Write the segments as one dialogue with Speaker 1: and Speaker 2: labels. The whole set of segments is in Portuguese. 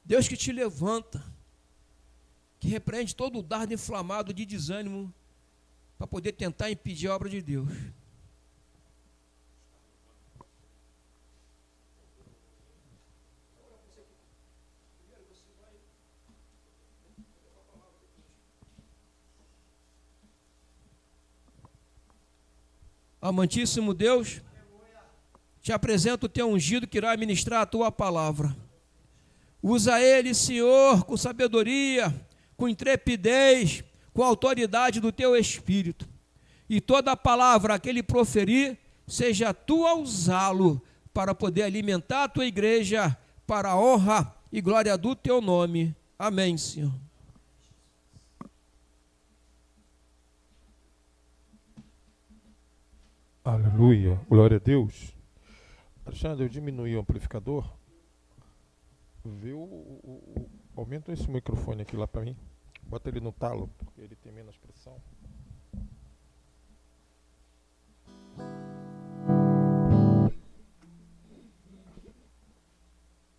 Speaker 1: Deus que te levanta, que repreende todo o dardo inflamado de desânimo para poder tentar impedir a obra de Deus. Amantíssimo Deus, te apresento o teu ungido que irá ministrar a tua palavra. Usa ele, Senhor, com sabedoria, com intrepidez, com autoridade do teu Espírito. E toda a palavra que ele proferir, seja tu a usá-lo para poder alimentar a tua igreja para a honra e glória do teu nome. Amém, Senhor.
Speaker 2: Aleluia, glória a Deus. Alexandre, eu diminui o amplificador. Aumenta esse microfone aqui lá para mim. Bota ele no talo, porque ele tem menos pressão.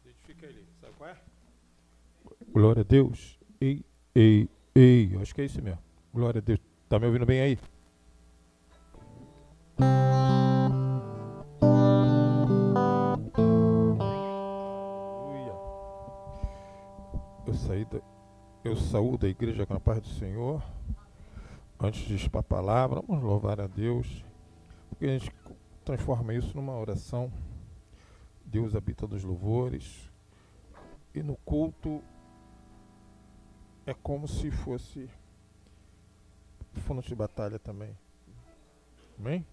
Speaker 2: Identifica ele, sabe qual é? Glória a Deus. Ei, acho que é isso mesmo. Glória a Deus. Tá me ouvindo bem aí? Eu saúdo a igreja com a paz do Senhor. Antes de ir para a palavra, vamos louvar a Deus, porque a gente transforma isso numa oração. Deus habita nos louvores, e no culto é como se fosse fono de batalha também. Amém?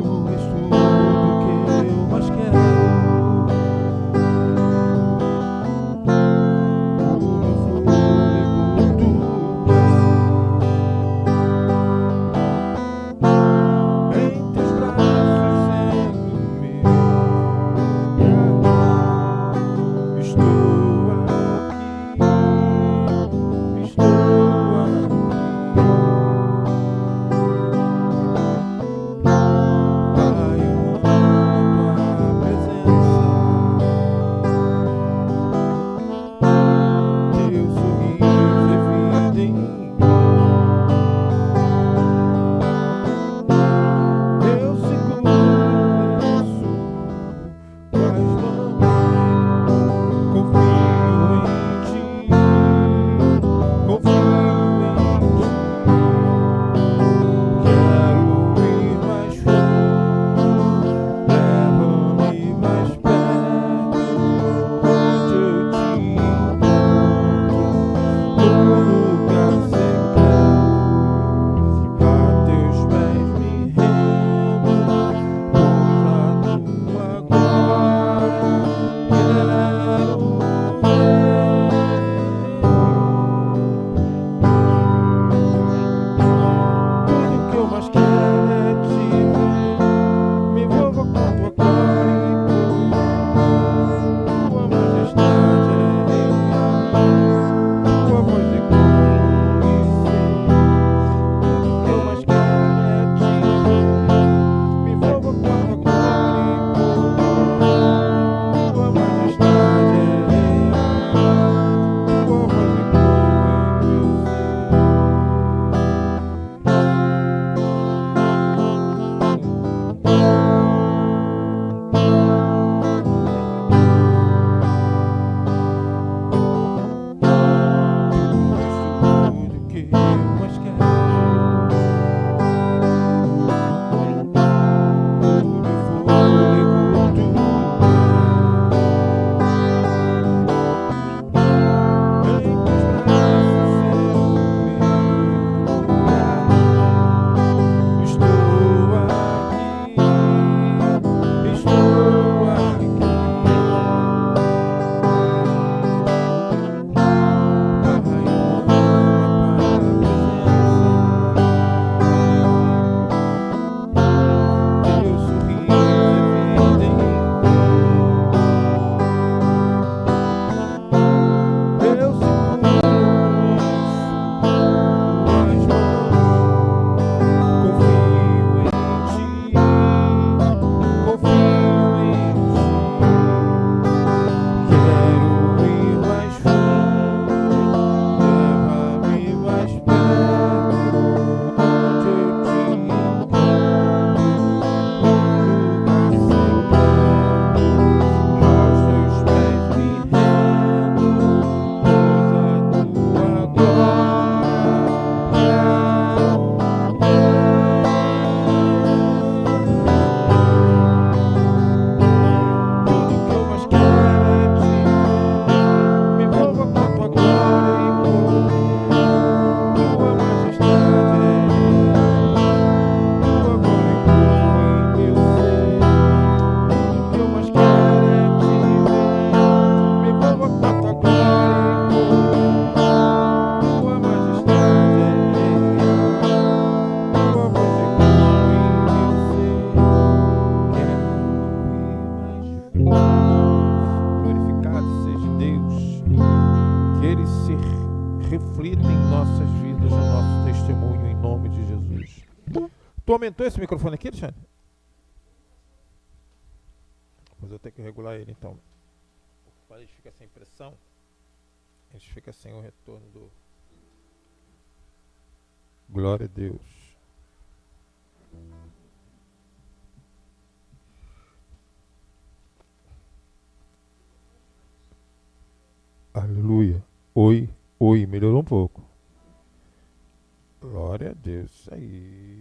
Speaker 2: Tu és eles se reflitem em nossas vidas, no nosso testemunho, em nome de Jesus. Tu aumentou esse microfone aqui, Alexandre? Mas eu tenho que regular ele então. A gente fica sem pressão, a gente fica sem o retorno do... Glória a Deus. Aleluia. Oi, oi, melhorou um pouco. Glória a Deus. Aí.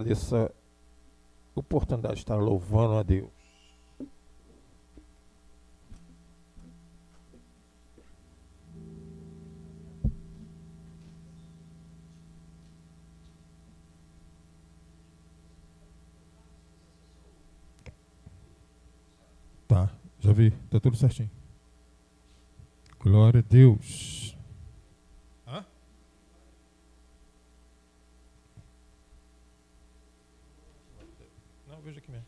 Speaker 2: Essa oportunidade de estar louvando a Deus. Tá, já vi, tá tudo certinho. Glória a Deus. Hã? Não, veja aqui mesmo.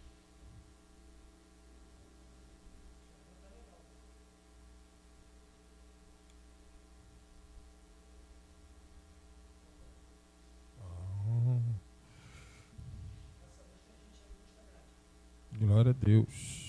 Speaker 2: Glória a Deus.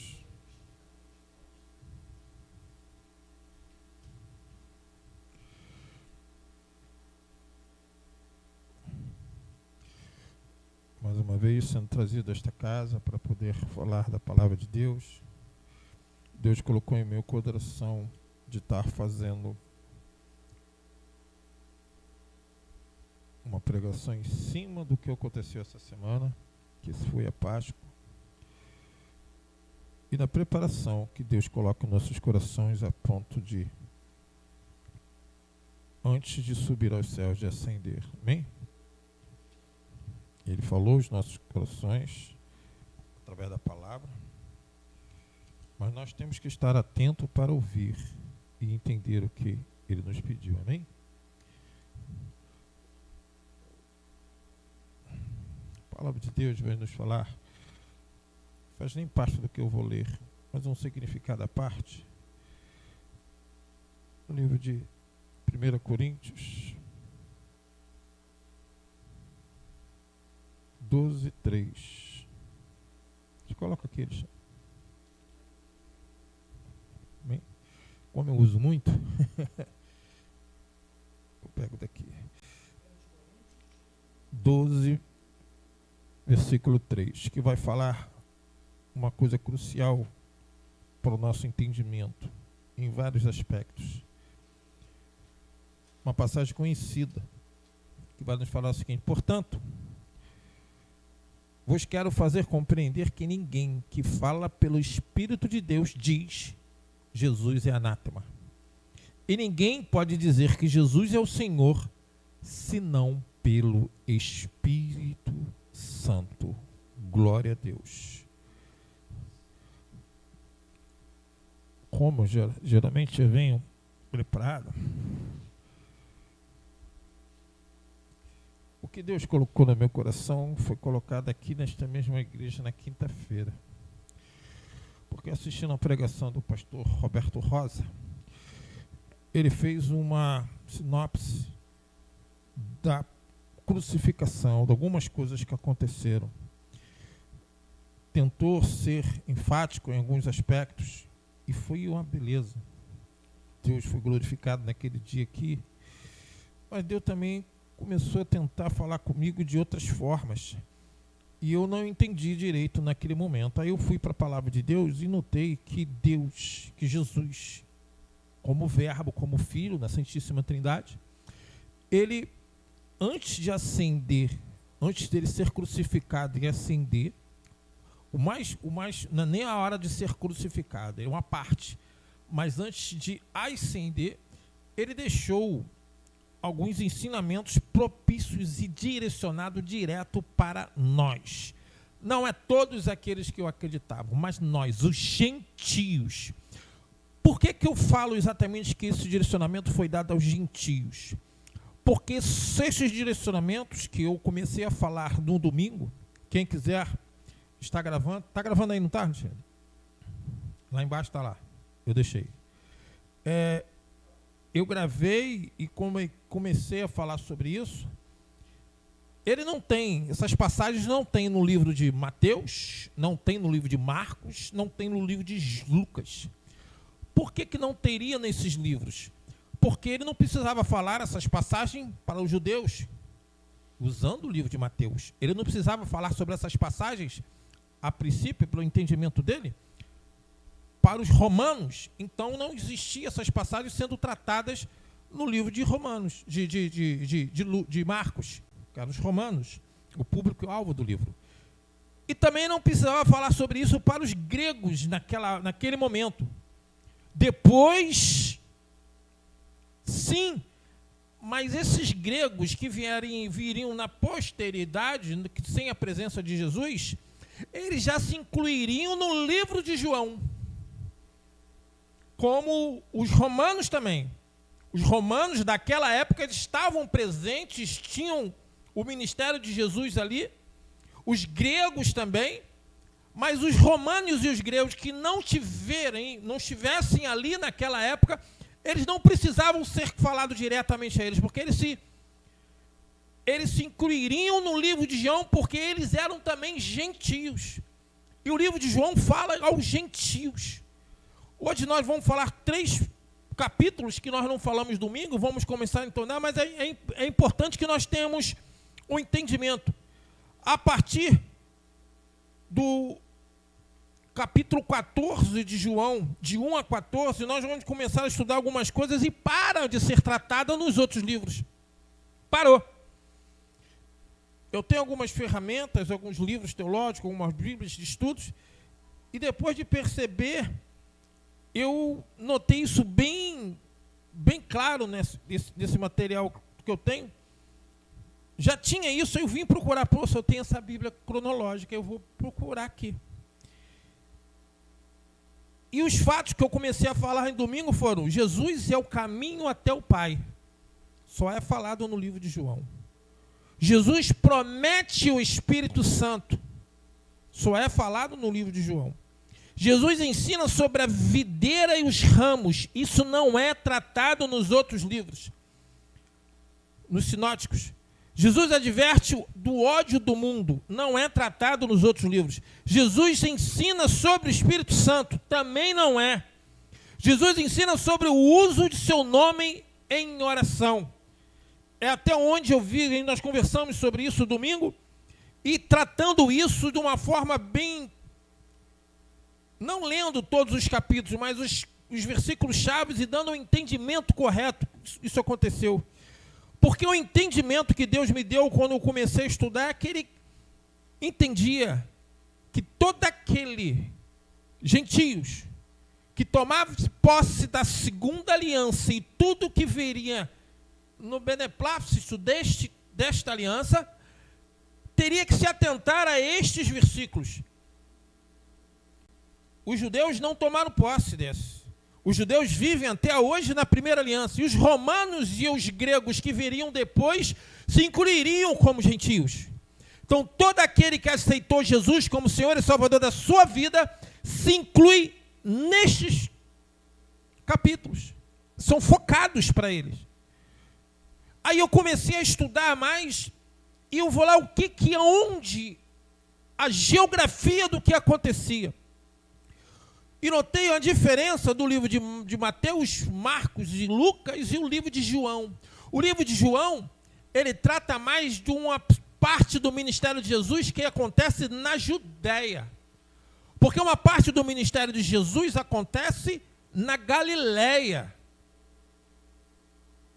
Speaker 2: Mais uma vez sendo trazido a esta casa para poder falar da palavra de Deus. Deus colocou em meu coração de estar fazendo uma pregação em cima do que aconteceu essa semana, que foi a Páscoa. E na preparação que Deus coloca em nossos corações a ponto de, antes de subir aos céus, de ascender. Amém? Ele falou aos nossos corações, através da palavra, mas nós temos que estar atentos para ouvir e entender o que Ele nos pediu. Amém? A palavra de Deus vai nos falar, faz nem parte do que eu vou ler, mas um significado à parte. No livro de 1 Coríntios 12:3. Coloca aqui, Alexandre. Bem, como eu uso muito, eu pego daqui. 12, versículo 3, que vai falar uma coisa crucial para o nosso entendimento, em vários aspectos. Uma passagem conhecida, que vai nos falar o seguinte: portanto, vos quero fazer compreender que ninguém que fala pelo Espírito de Deus diz Jesus é anátema. E ninguém pode dizer que Jesus é o Senhor, senão pelo Espírito Santo. Glória a Deus. Como geralmente eu venho preparado, o que Deus colocou no meu coração foi colocado aqui nesta mesma igreja na quinta-feira. Porque assistindo a pregação do pastor Roberto Rosa, ele fez uma sinopse da crucificação, de algumas coisas que aconteceram. Tentou ser enfático em alguns aspectos e foi uma beleza. Deus foi glorificado naquele dia aqui, mas Deus também começou a tentar falar comigo de outras formas e eu não entendi direito naquele momento. Aí eu fui para a palavra de Deus e notei que Deus, que Jesus, como verbo, como filho na Santíssima Trindade, ele, antes de ascender, antes dele ser crucificado e ascender, o mais não é nem a hora de ser crucificado, é uma parte, mas antes de ascender, ele deixou alguns ensinamentos propícios e direcionados direto para nós. Não é todos aqueles que eu acreditava, mas nós, os gentios. Por que eu falo exatamente que esse direcionamento foi dado aos gentios? Porque esses direcionamentos que eu comecei a falar no domingo, quem quiser, está gravando aí, não está, Alexandre? Lá embaixo está lá, eu deixei. Eu gravei e comecei a falar sobre isso. Ele não tem, essas passagens não tem no livro de Mateus, não tem no livro de Marcos, não tem no livro de Lucas. Por que não teria nesses livros? Porque ele não precisava falar essas passagens para os judeus, usando o livro de Mateus. Ele não precisava falar sobre essas passagens, a princípio, pelo entendimento dele, para os romanos. Então não existiam essas passagens sendo tratadas no livro de Romanos, de Marcos, que eram os romanos, o público-alvo do livro. E também não precisava falar sobre isso para os gregos naquele momento. Depois, sim, mas esses gregos que viriam na posteridade, sem a presença de Jesus, eles já se incluiriam no livro de João.
Speaker 3: como os romanos também. Os romanos daquela época eles estavam presentes, tinham o ministério de Jesus ali, os gregos também, mas os romanos e os gregos que não estivessem ali naquela época, eles não precisavam ser falados diretamente a eles, porque eles se incluiriam no livro de João, porque eles eram também gentios. E o livro de João fala aos gentios. Hoje nós vamos falar 3 capítulos que nós não falamos domingo, vamos começar a entonar, mas é importante que nós tenhamos um entendimento. A partir do capítulo 14 de João, de 1 a 14, nós vamos começar a estudar algumas coisas e para de ser tratada nos outros livros. Parou. Eu tenho algumas ferramentas, alguns livros teológicos, algumas bíblias de estudos, e depois de perceber, eu notei isso bem claro nesse material que eu tenho. Já tinha isso, eu vim procurar, se eu tenho essa Bíblia cronológica, eu vou procurar aqui. E os fatos que eu comecei a falar em domingo foram: Jesus é o caminho até o Pai. Só é falado no livro de João. Jesus promete o Espírito Santo. Só é falado no livro de João. Jesus ensina sobre a videira e os ramos. Isso não é tratado nos outros livros, nos sinóticos. Jesus adverte do ódio do mundo. Não é tratado nos outros livros. Jesus ensina sobre o Espírito Santo. Também não é. Jesus ensina sobre o uso de seu nome em oração. É até onde eu vi, e nós conversamos sobre isso domingo, e tratando isso de uma forma bem... Não lendo todos os capítulos, mas os versículos chaves e dando um entendimento correto. Isso aconteceu. Porque o entendimento que Deus me deu quando eu comecei a estudar é que ele entendia que todo aquele gentios que tomava posse da segunda aliança e tudo que viria no beneplácito desta aliança, teria que se atentar a estes versículos. Os judeus não tomaram posse desse. Os judeus vivem até hoje na primeira aliança. E os romanos e os gregos que viriam depois se incluiriam como gentios. Então, todo aquele que aceitou Jesus como Senhor e Salvador da sua vida, se inclui nestes capítulos. São focados para eles. Aí eu comecei a estudar mais, e eu vou lá onde a geografia do que acontecia. E notei a diferença do livro de Mateus, Marcos e Lucas e o livro de João. O livro de João, ele trata mais de uma parte do ministério de Jesus que acontece na Judéia. Porque uma parte do ministério de Jesus acontece na Galileia.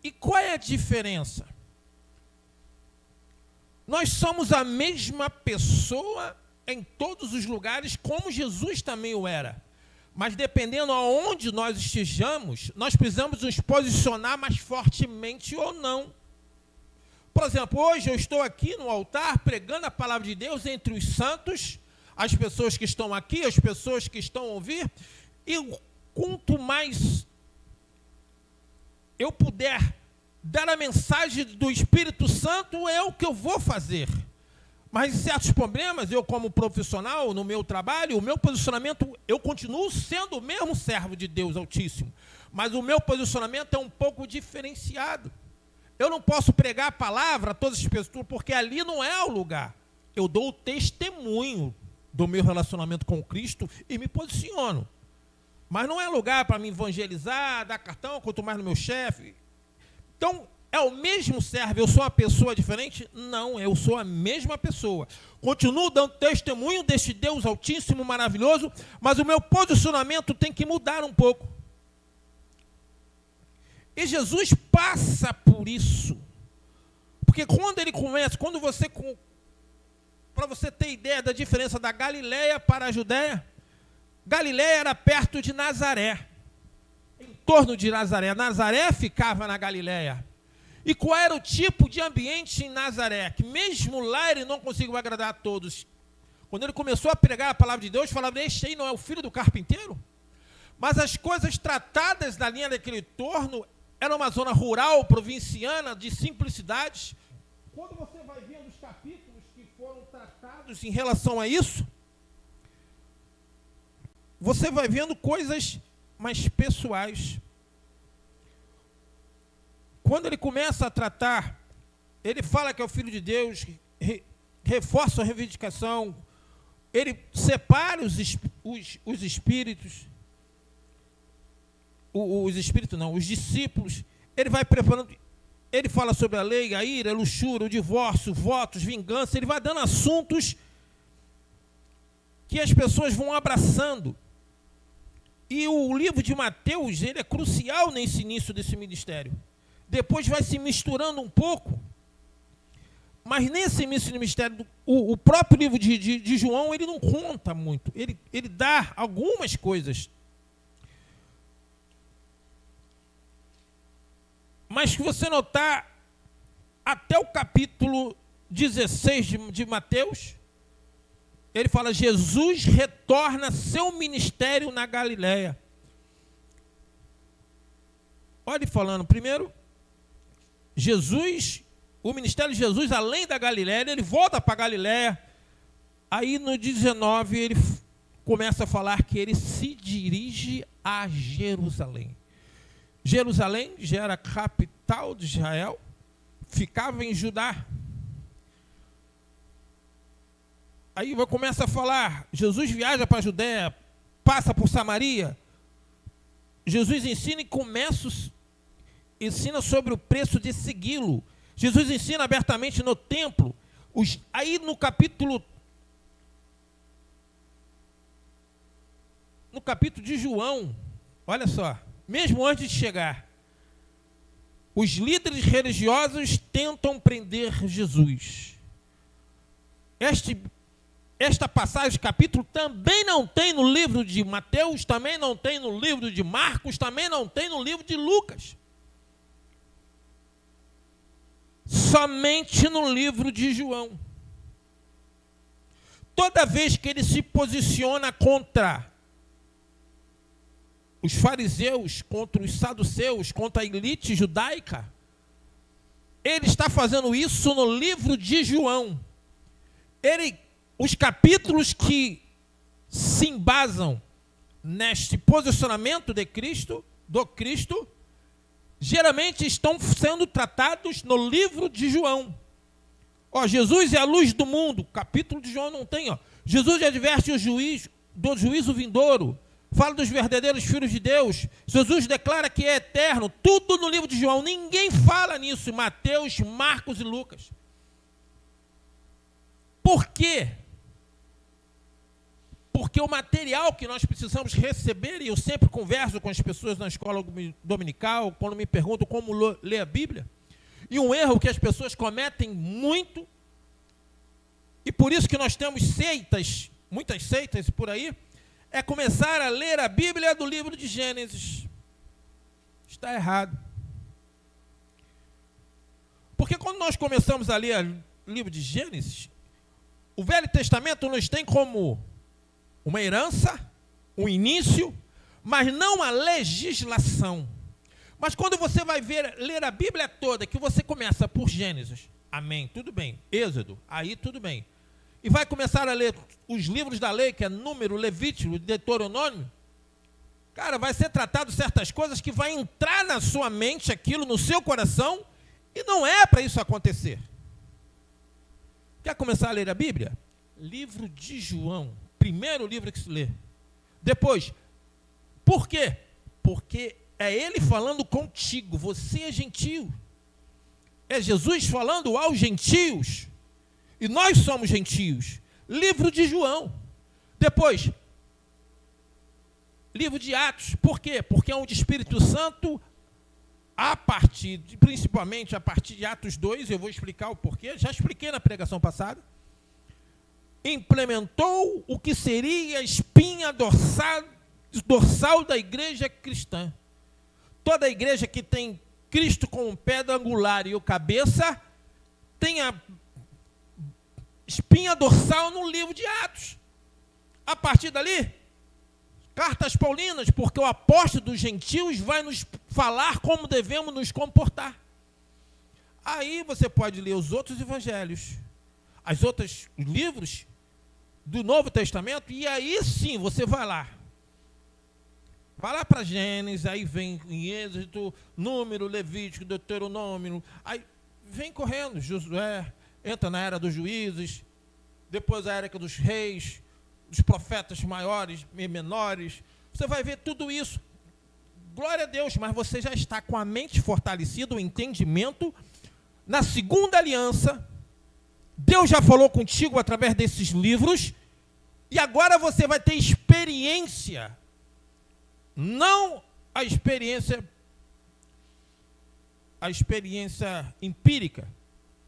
Speaker 3: E qual é a diferença? Nós somos a mesma pessoa em todos os lugares, como Jesus também o era. Mas dependendo aonde nós estejamos, nós precisamos nos posicionar mais fortemente ou não. Por exemplo, hoje eu estou aqui no altar pregando a palavra de Deus entre os santos, as pessoas que estão aqui, as pessoas que estão a ouvir, e quanto mais eu puder dar a mensagem do Espírito Santo, é o que eu vou fazer. Mas em certos problemas, eu como profissional, no meu trabalho, o meu posicionamento, eu continuo sendo o mesmo servo de Deus Altíssimo. Mas o meu posicionamento é um pouco diferenciado. Eu não posso pregar a palavra a todas as pessoas, porque ali não é o lugar. Eu dou o testemunho do meu relacionamento com Cristo e me posiciono. Mas não é lugar para me evangelizar, dar cartão, quanto mais no meu chefe. Então, é o mesmo servo, eu sou uma pessoa diferente? Não, eu sou a mesma pessoa. Continuo dando testemunho deste Deus Altíssimo, maravilhoso, mas o meu posicionamento tem que mudar um pouco. E Jesus passa por isso. Porque quando ele começa, para você ter ideia da diferença da Galileia para a Judéia, Galileia era perto de Nazaré, em torno de Nazaré. Nazaré ficava na Galileia. E qual era o tipo de ambiente em Nazaré? Que mesmo lá ele não conseguiu agradar a todos. Quando ele começou a pregar a palavra de Deus, falava: este aí não é o filho do carpinteiro? Mas as coisas tratadas na linha daquele torno era uma zona rural, provinciana, de simplicidades. Quando você vai vendo os capítulos que foram tratados em relação a isso, você vai vendo coisas mais pessoais. Quando ele começa a tratar, ele fala que é o Filho de Deus, reforça a reivindicação, ele separa os espíritos, os discípulos, ele vai preparando, ele fala sobre a lei, a ira, a luxúria, o divórcio, votos, vingança, ele vai dando assuntos que as pessoas vão abraçando. E o livro de Mateus, ele é crucial nesse início desse ministério. Depois vai se misturando um pouco, mas nesse início do ministério, o próprio livro de João, ele não conta muito, ele dá algumas coisas. Mas se você notar, até o capítulo 16 de Mateus, ele fala, Jesus retorna seu ministério na Galileia. Olha ele falando, primeiro, Jesus, o ministério de Jesus, além da Galileia, ele volta para a Galileia. Aí no 19 ele começa a falar que ele se dirige a Jerusalém. Jerusalém já era a capital de Israel, ficava em Judá. Aí começa a falar, Jesus viaja para a Judéia, passa por Samaria. Jesus ensina e ensina sobre o preço de segui-lo. Jesus ensina abertamente no templo. Aí no capítulo de João, olha só, mesmo antes de chegar, os líderes religiosos tentam prender Jesus. Esta passagem, capítulo, também não tem no livro de Mateus, também não tem no livro de Marcos, também não tem no livro de Lucas. Somente no livro de João. Toda vez que ele se posiciona contra os fariseus, contra os saduceus, contra a elite judaica, ele está fazendo isso no livro de João. Os capítulos que se embasam neste posicionamento de Cristo, do Cristo, geralmente estão sendo tratados no livro de João. Jesus é a luz do mundo, capítulo de João não tem. Jesus adverte do juízo vindouro, fala dos verdadeiros filhos de Deus. Jesus declara que é eterno, tudo no livro de João. Ninguém fala nisso em Mateus, Marcos e Lucas. Por quê? Porque o material que nós precisamos receber, e eu sempre converso com as pessoas na escola dominical, quando me perguntam como ler a Bíblia, e um erro que as pessoas cometem muito, e por isso que nós temos seitas, muitas seitas por aí, é começar a ler a Bíblia do livro de Gênesis. Está errado. Porque quando nós começamos a ler o livro de Gênesis, o Velho Testamento nos tem como uma herança, um início, mas não a legislação. Mas quando você vai ler a Bíblia toda, que você começa por Gênesis, amém, tudo bem, Êxodo, aí tudo bem, e vai começar a ler os livros da lei, que é Número, Levítico, Deuteronômio, cara, vai ser tratado certas coisas que vai entrar na sua mente, aquilo no seu coração, e não é para isso acontecer. Quer começar a ler a Bíblia? Livro de João, primeiro livro que se lê. Depois, por quê? Porque é ele falando contigo, você é gentio. É Jesus falando aos gentios. E nós somos gentios. Livro de João. Depois, livro de Atos. Por quê? Porque é onde o Espírito Santo, principalmente a partir de Atos 2, eu vou explicar o porquê, já expliquei na pregação passada, implementou o que seria a espinha dorsal da igreja cristã. Toda a igreja que tem Cristo como pedra angular e o cabeça, tem a espinha dorsal no livro de Atos. A partir dali, Cartas paulinas, porque o apóstolo dos gentios vai nos falar como devemos nos comportar. Aí você pode ler os outros evangelhos, os livros do Novo Testamento, e aí sim você vai lá. Vai lá para Gênesis, aí vem em Êxodo, Número, Levítico, Deuteronômio, aí vem correndo, Josué, entra na era dos juízes, depois a era dos reis, dos profetas maiores e menores. Você vai ver tudo isso. Glória a Deus, mas você já está com a mente fortalecida, o entendimento. Na segunda aliança, Deus já falou contigo através desses livros, e agora você vai ter experiência. Não a experiência empírica,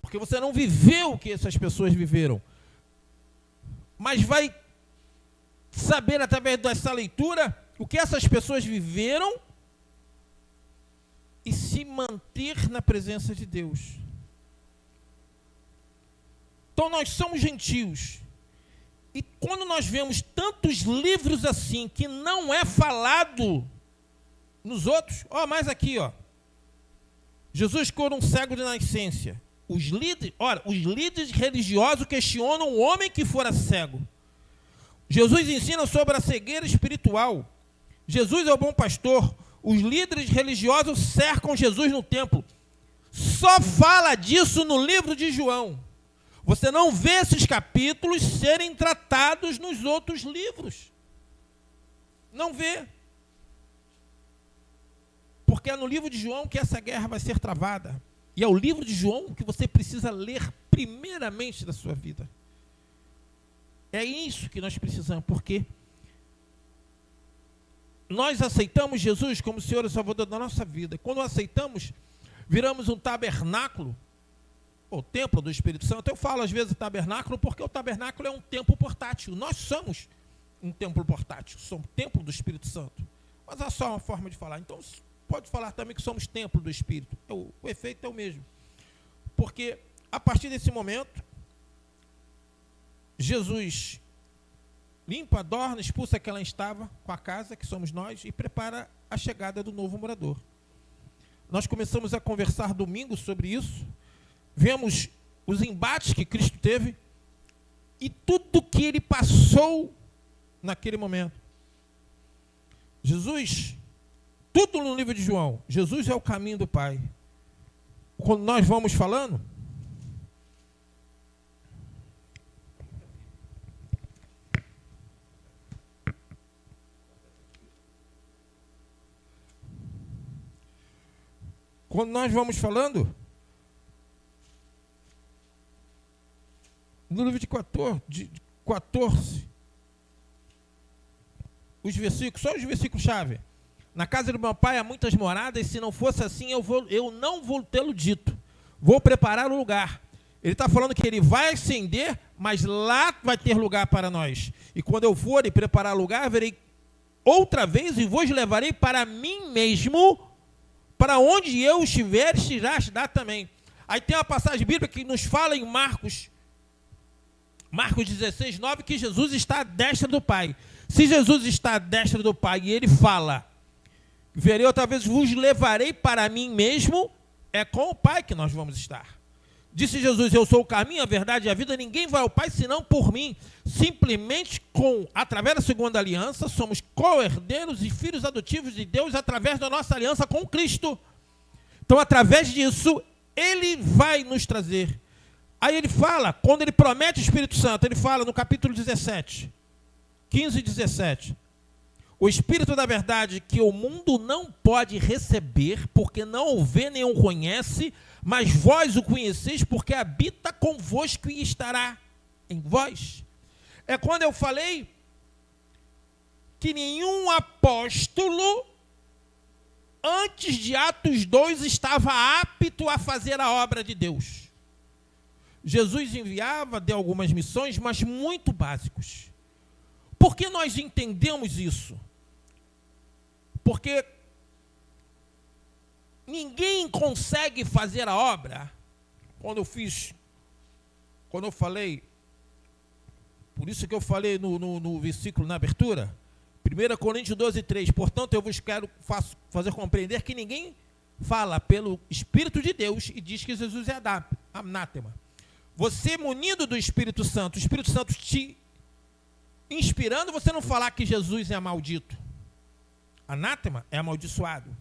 Speaker 3: porque você não viveu o que essas pessoas viveram, mas vai saber através dessa leitura o que essas pessoas viveram e se manter na presença de Deus. Então nós somos gentios. E quando nós vemos tantos livros assim, que não é falado nos outros, mais aqui, Jesus cura um cego de nascença. Os líderes religiosos questionam o homem que fora cego. Jesus ensina sobre a cegueira espiritual. Jesus é o bom pastor. Os líderes religiosos cercam Jesus no templo. Só fala disso no livro de João. Você não vê esses capítulos serem tratados nos outros livros. Não vê. Porque é no livro de João que essa guerra vai ser travada. E é o livro de João que você precisa ler primeiramente da sua vida. É isso que nós precisamos, porque nós aceitamos Jesus como Senhor e Salvador da nossa vida. Quando aceitamos, viramos um tabernáculo, o templo do Espírito Santo. Eu falo às vezes tabernáculo porque o tabernáculo é um templo portátil. Nós somos um templo portátil, somos templo do Espírito Santo. Mas é só uma forma de falar. Então, pode falar também que somos templo do Espírito. O efeito é o mesmo. Porque, a partir desse momento, Jesus limpa, adorna, expulsa que ela estava com a casa, que somos nós, e prepara a chegada do novo morador. Nós começamos a conversar domingo sobre isso. Vemos os embates que Cristo teve e tudo que ele passou naquele momento. Jesus, tudo no livro de João, Jesus é o caminho do Pai. Quando nós vamos falando, no livro de 14, os versículos, só os versículos-chave. Na casa do meu pai há muitas moradas, e se não fosse assim, eu não vou tê-lo dito. Vou preparar o lugar. Ele está falando que ele vai ascender, mas lá vai ter lugar para nós. E quando eu for e preparar lugar, verei outra vez e vos levarei para mim mesmo, para onde eu estiver, estirás também. Aí tem uma passagem bíblica que nos fala em Marcos 16, 9, que Jesus está à destra do Pai. Se Jesus está à destra do Pai e ele fala, verei outra vez, vos levarei para mim mesmo, é com o Pai que nós vamos estar. Disse Jesus, eu sou o caminho, a verdade e a vida, ninguém vai ao Pai senão por mim. Simplesmente através da segunda aliança, somos co-herdeiros e filhos adotivos de Deus através da nossa aliança com Cristo. Então, através disso, ele vai nos trazer. Aí ele fala, quando ele promete o Espírito Santo, ele fala no capítulo 17, 15 e 17. O Espírito da verdade que o mundo não pode receber, porque não o vê nem o conhece, mas vós o conheceis, porque habita convosco e estará em vós. É quando eu falei que nenhum apóstolo, antes de Atos 2, estava apto a fazer a obra de Deus. Jesus enviava, deu algumas missões, mas muito básicos. Por que nós entendemos isso? Porque ninguém consegue fazer a obra. Quando eu falei, por isso que eu falei no versículo na abertura, 1 1 Coríntios 12, 3. Portanto, eu vos quero fazer compreender que ninguém fala pelo Espírito de Deus e diz que Jesus é anátema. Você munido do Espírito Santo, o Espírito Santo te inspirando, você não falar que Jesus é maldito. Anátema é amaldiçoado.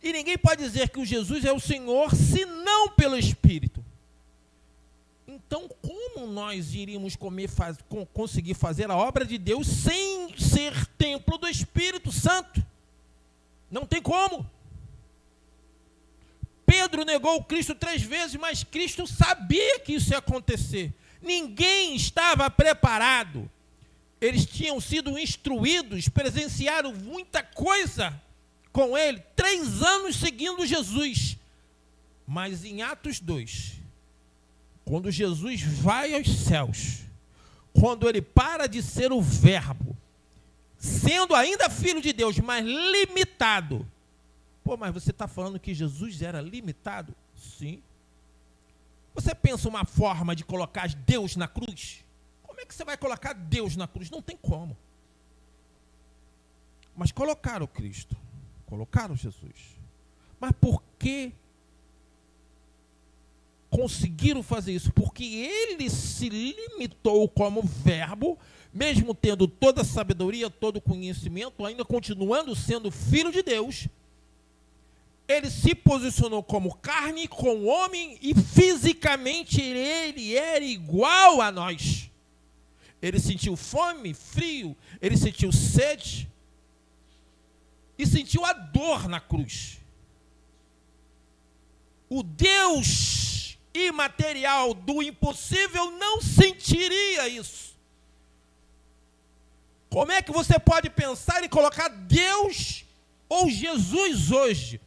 Speaker 3: E ninguém pode dizer que o Jesus é o Senhor, senão pelo Espírito. Então, como nós iríamos conseguir fazer a obra de Deus sem ser templo do Espírito Santo? Não tem como. Pedro negou o Cristo 3 vezes, mas Cristo sabia que isso ia acontecer. Ninguém estava preparado. Eles tinham sido instruídos, presenciaram muita coisa com ele, 3 anos seguindo Jesus. Mas em Atos 2, quando Jesus vai aos céus, quando ele para de ser o verbo, sendo ainda filho de Deus, mas limitado. Pô, mas você está falando que Jesus era limitado? Sim. Você pensa uma forma de colocar Deus na cruz? Como é que você vai colocar Deus na cruz? Não tem como. Mas colocaram Cristo, colocaram Jesus. Mas por que conseguiram fazer isso? Porque ele se limitou como verbo, mesmo tendo toda a sabedoria, todo o conhecimento, ainda continuando sendo filho de Deus. Ele se posicionou como carne, com homem, e fisicamente ele era igual a nós. Ele sentiu fome, frio, ele sentiu sede e sentiu a dor na cruz. O Deus imaterial do impossível não sentiria isso. Como é que você pode pensar em colocar Deus ou Jesus hoje,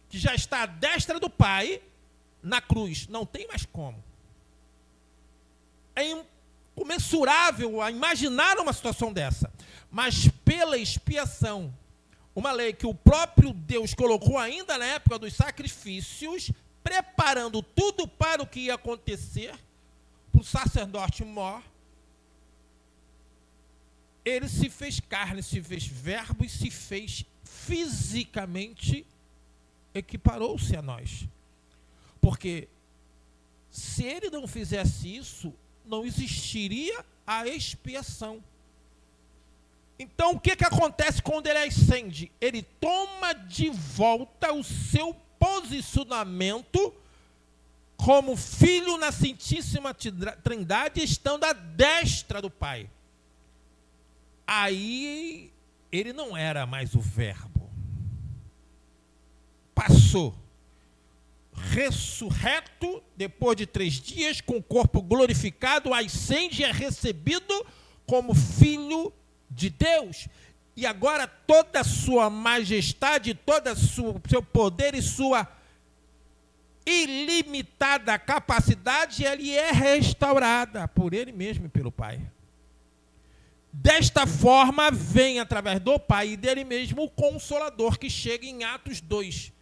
Speaker 3: que já está à destra do Pai, na cruz? Não tem mais como. É incomensurável a imaginar uma situação dessa. Mas pela expiação, uma lei que o próprio Deus colocou ainda na época dos sacrifícios, preparando tudo para o que ia acontecer, para o sacerdote mor, ele se fez carne, se fez verbo e se fez fisicamente, equiparou-se a nós. Porque se ele não fizesse isso, não existiria a expiação. Então, o que acontece quando ele ascende? Ele toma de volta o seu posicionamento como filho na Santíssima Trindade, estando à destra do Pai. Aí, ele não era mais o verbo. Passou. Ressurreto, depois de 3 dias, com o corpo glorificado, ascende e é recebido como filho de Deus. E agora toda a sua majestade, todo o seu poder e sua ilimitada capacidade, ele é restaurada por ele mesmo e pelo Pai. Desta forma, vem através do Pai e dele mesmo o Consolador, que chega em Atos 2,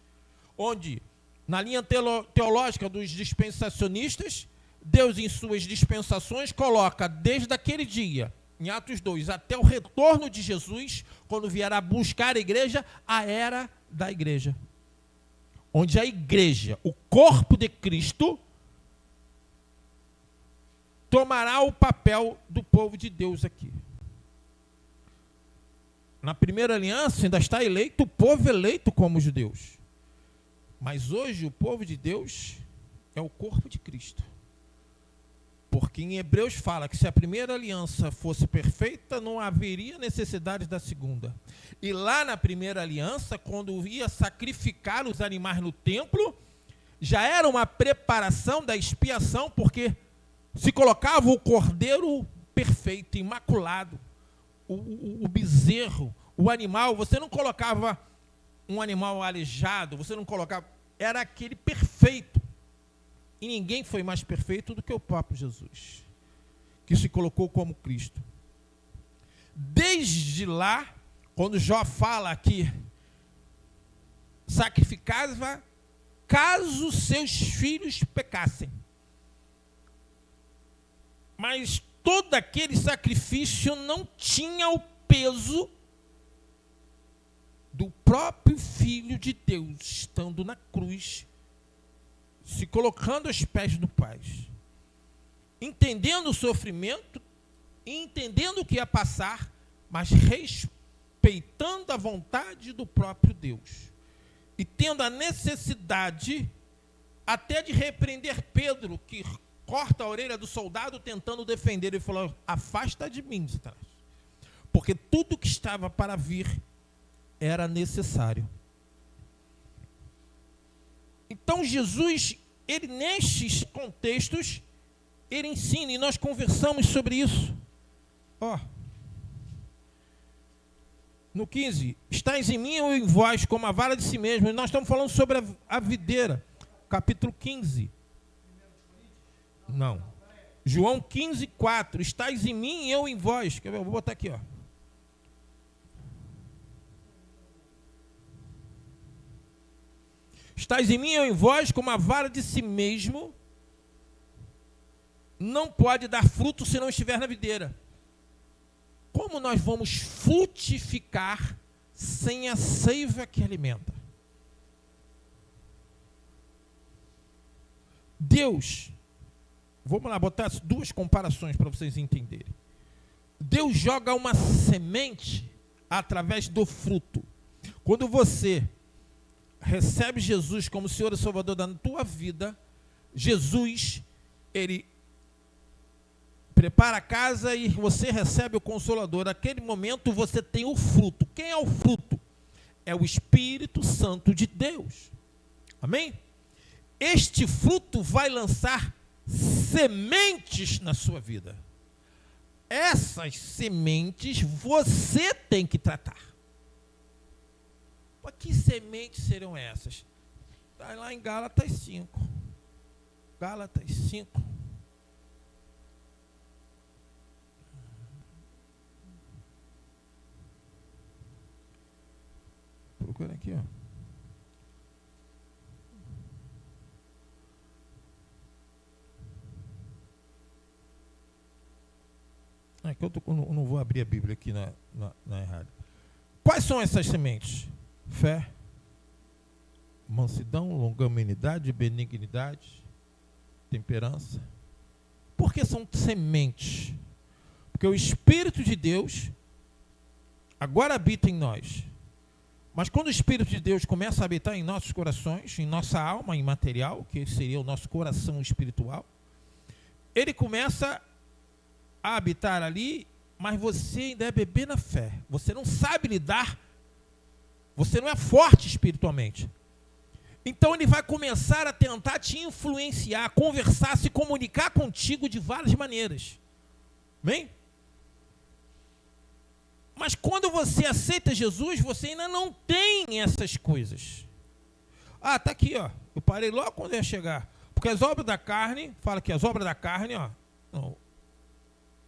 Speaker 3: onde, na linha teológica dos dispensacionistas, Deus, em suas dispensações, coloca desde aquele dia, em Atos 2, até o retorno de Jesus, quando vier a buscar a igreja, a era da igreja. Onde a igreja, o corpo de Cristo, tomará o papel do povo de Deus aqui. Na primeira aliança ainda está eleito o povo eleito como judeus. Mas hoje o povo de Deus é o corpo de Cristo. Porque em Hebreus fala que se a primeira aliança fosse perfeita, não haveria necessidade da segunda. E lá na primeira aliança, quando ia sacrificar os animais no templo, já era uma preparação da expiação, porque se colocava o cordeiro perfeito, imaculado, o bezerro, o animal. Você não colocava um animal aleijado, você não colocava, era aquele perfeito. E ninguém foi mais perfeito do que o próprio Jesus, que se colocou como Cristo. Desde lá, quando Jó fala que sacrificava caso seus filhos pecassem. Mas todo aquele sacrifício não tinha o peso próprio Filho de Deus, estando na cruz, se colocando aos pés do Pai, entendendo o sofrimento, entendendo o que ia passar, mas respeitando a vontade do próprio Deus, e tendo a necessidade até de repreender Pedro, que corta a orelha do soldado tentando defender. Ele falou: afasta de mim, Satanás, porque tudo que estava para vir era necessário. Então Jesus, ele nestes contextos, ele ensina, e nós conversamos sobre isso. No 15, estáis em mim ou em vós como a vara de si mesmo. E nós estamos falando sobre a videira. Capítulo 15. Não. João 15, 4. Estáis em mim e eu em vós. Quer ver? Eu vou botar aqui, ó. Estáis em mim e eu em vós como a vara de si mesmo não pode dar fruto se não estiver na videira. Como nós vamos frutificar sem a seiva que alimenta? Deus, vamos lá botar duas comparações para vocês entenderem. Deus joga uma semente através do fruto. Quando você recebe Jesus como Senhor e Salvador da tua vida, Jesus, ele prepara a casa e você recebe o Consolador. Naquele momento você tem o fruto. Quem é o fruto? É o Espírito Santo de Deus. Amém? Este fruto vai lançar sementes na sua vida. Essas sementes você tem que tratar. Mas que sementes serão essas? Está lá em Gálatas 5. Gálatas 5. Procura aqui, ó. Aqui eu não vou abrir a Bíblia aqui na errada. Quais são essas sementes? Fé, mansidão, longanimidade, benignidade, temperança. Por que são sementes? Porque o Espírito de Deus agora habita em nós. Mas quando o Espírito de Deus começa a habitar em nossos corações, em nossa alma imaterial, que seria o nosso coração espiritual, ele começa a habitar ali, mas você ainda é bebê na fé. Você não sabe lidar, você não é forte espiritualmente. Então ele vai começar a tentar te influenciar, conversar, se comunicar contigo de várias maneiras. Bem? Mas quando você aceita Jesus, você ainda não tem essas coisas. Ah, está aqui, ó. Eu parei logo quando ia chegar. Porque as obras da carne, fala que as obras da carne, ó.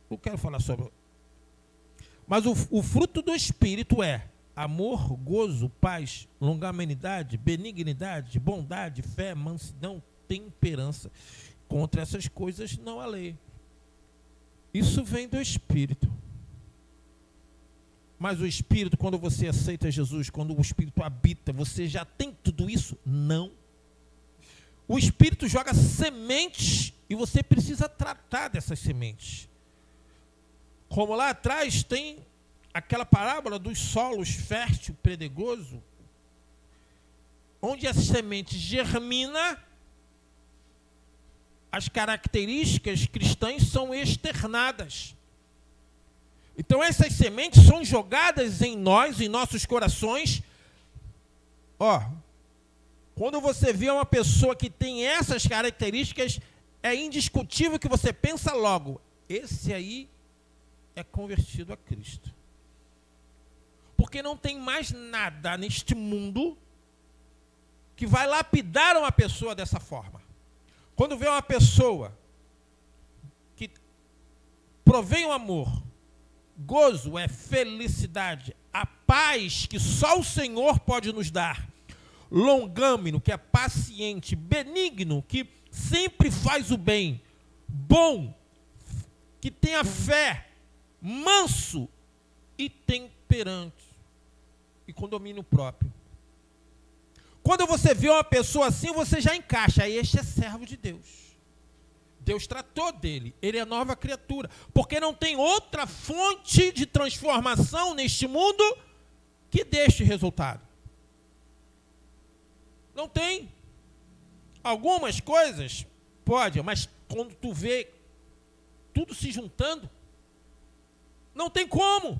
Speaker 3: Não quero falar sobre. Mas o fruto do Espírito é amor, gozo, paz, longanimidade, benignidade, bondade, fé, mansidão, temperança. Contra essas coisas não há lei. Isso vem do Espírito. Mas o Espírito, quando você aceita Jesus, quando o Espírito habita, você já tem tudo isso? Não. O Espírito joga sementes e você precisa tratar dessas sementes. Como lá atrás tem aquela parábola dos solos fértil, pedregoso, onde a semente germina, as características cristãs são externadas. Então essas sementes são jogadas em nós, em nossos corações. Quando você vê uma pessoa que tem essas características, é indiscutível que você pensa logo, esse aí é convertido a Cristo. Porque não tem mais nada neste mundo que vai lapidar uma pessoa dessa forma. Quando vê uma pessoa que provém o amor, gozo é felicidade, a paz que só o Senhor pode nos dar, longâmino, que é paciente, benigno, que sempre faz o bem, bom, que tem a fé, manso e temperante, e com domínio próprio. Quando você vê uma pessoa assim, você já encaixa. Aí este é servo de Deus. Deus tratou dele. Ele é nova criatura. Porque não tem outra fonte de transformação neste mundo que dê este resultado. Não tem. Algumas coisas, pode, mas quando tu vê tudo se juntando, não tem como.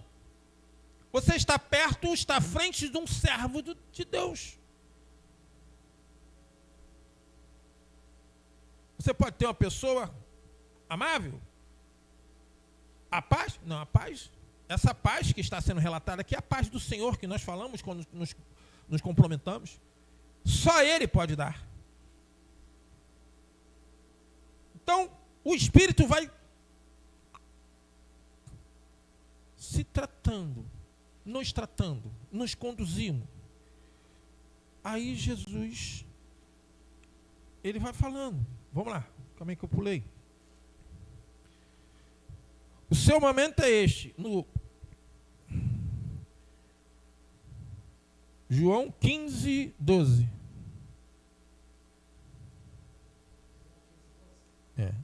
Speaker 3: Você está perto, está à frente de um servo de Deus. Você pode ter uma pessoa amável? A paz? Não, a paz. Essa paz que está sendo relatada aqui é a paz do Senhor que nós falamos quando nos complementamos. Só Ele pode dar. Então, o Espírito vai se tratando, nos conduzindo. Aí Jesus, Ele vai falando. Vamos lá, calma aí que eu pulei. O seu momento é este. No João 15, 12.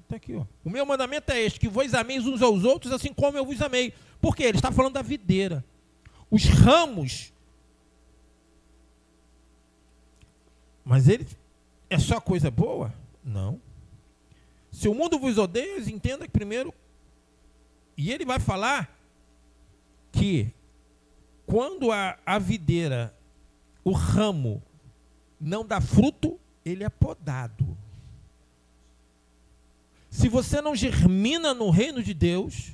Speaker 3: Está aqui, ó. O meu mandamento é este, que vos ameis uns aos outros, assim como eu vos amei. Por quê? Ele está falando da videira. Os ramos. Mas ele é só coisa boa? Não. Se o mundo vos odeia, entenda que primeiro. E ele vai falar que quando a videira, o ramo, não dá fruto, ele é podado. Se você não germina no reino de Deus,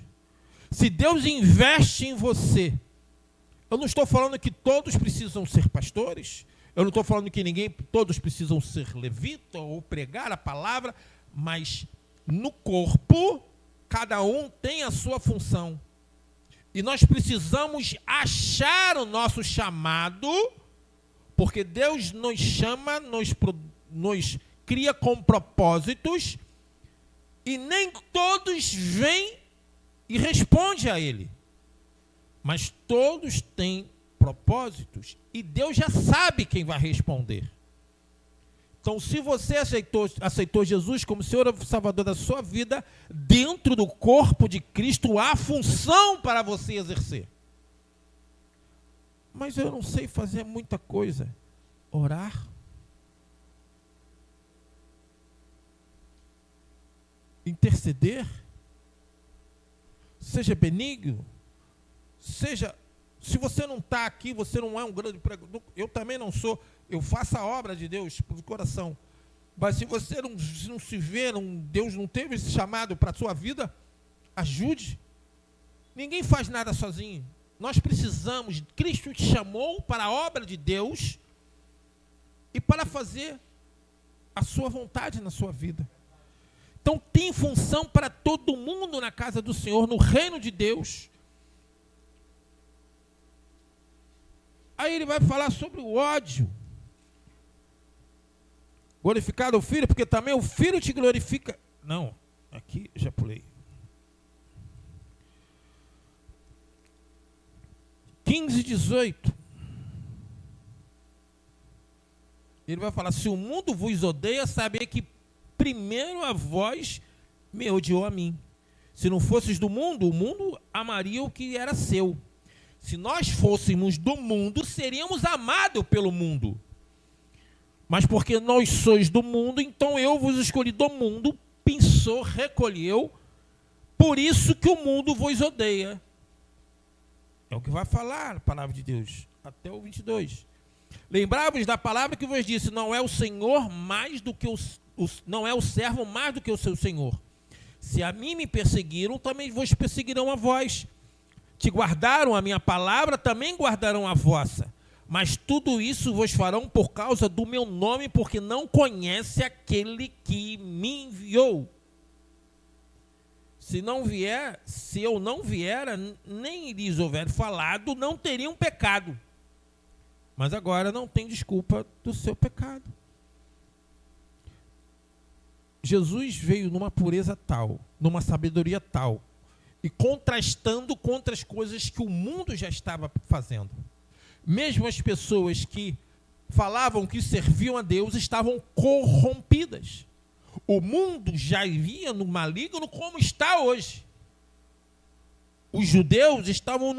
Speaker 3: se Deus investe em você, eu não estou falando que todos precisam ser pastores, eu não estou falando que todos precisam ser levita ou pregar a palavra, mas no corpo, cada um tem a sua função. E nós precisamos achar o nosso chamado, porque Deus nos chama, nos cria com propósitos, e nem todos vêm e respondem a Ele. Mas todos têm propósitos, e Deus já sabe quem vai responder. Então, se você aceitou Jesus como Senhor e Salvador da sua vida, dentro do corpo de Cristo há função para você exercer. Mas eu não sei fazer muita coisa. Orar. Interceder. Seja benigno. Se você não está aqui, você não é um grande pregador, eu também não sou, eu faço a obra de Deus por coração. Mas se você não se vê, Deus não teve esse chamado para a sua vida, ajude. Ninguém faz nada sozinho. Nós precisamos, Cristo te chamou para a obra de Deus e para fazer a sua vontade na sua vida. Então tem função para todo mundo na casa do Senhor, no reino de Deus. Aí ele vai falar sobre o ódio. Glorificado o Filho, porque também o Filho te glorifica. Não, aqui já pulei. 15, 18. Ele vai falar, se o mundo vos odeia, saber que primeiro a vós me odiou a mim. Se não fosses do mundo, o mundo amaria o que era seu. Se nós fôssemos do mundo, seríamos amados pelo mundo. Mas porque nós sois do mundo, então eu vos escolhi do mundo, pensou, recolheu, por isso que o mundo vos odeia. É o que vai falar a palavra de Deus, até o 22. Lembrai-vos da palavra que vos disse, não é o Senhor mais do que não é o servo mais do que o seu Senhor. Se a mim me perseguiram, também vos perseguirão a vós. Te guardaram a minha palavra, também guardarão a vossa. Mas tudo isso vos farão por causa do meu nome, porque não conhece aquele que me enviou. Se eu não viera, nem lhes houver falado, não teriam pecado. Mas agora não tem desculpa do seu pecado. Jesus veio numa pureza tal, numa sabedoria tal, e contrastando contra as coisas que o mundo já estava fazendo. Mesmo as pessoas que falavam que serviam a Deus estavam corrompidas. O mundo já via no maligno como está hoje. Os judeus estavam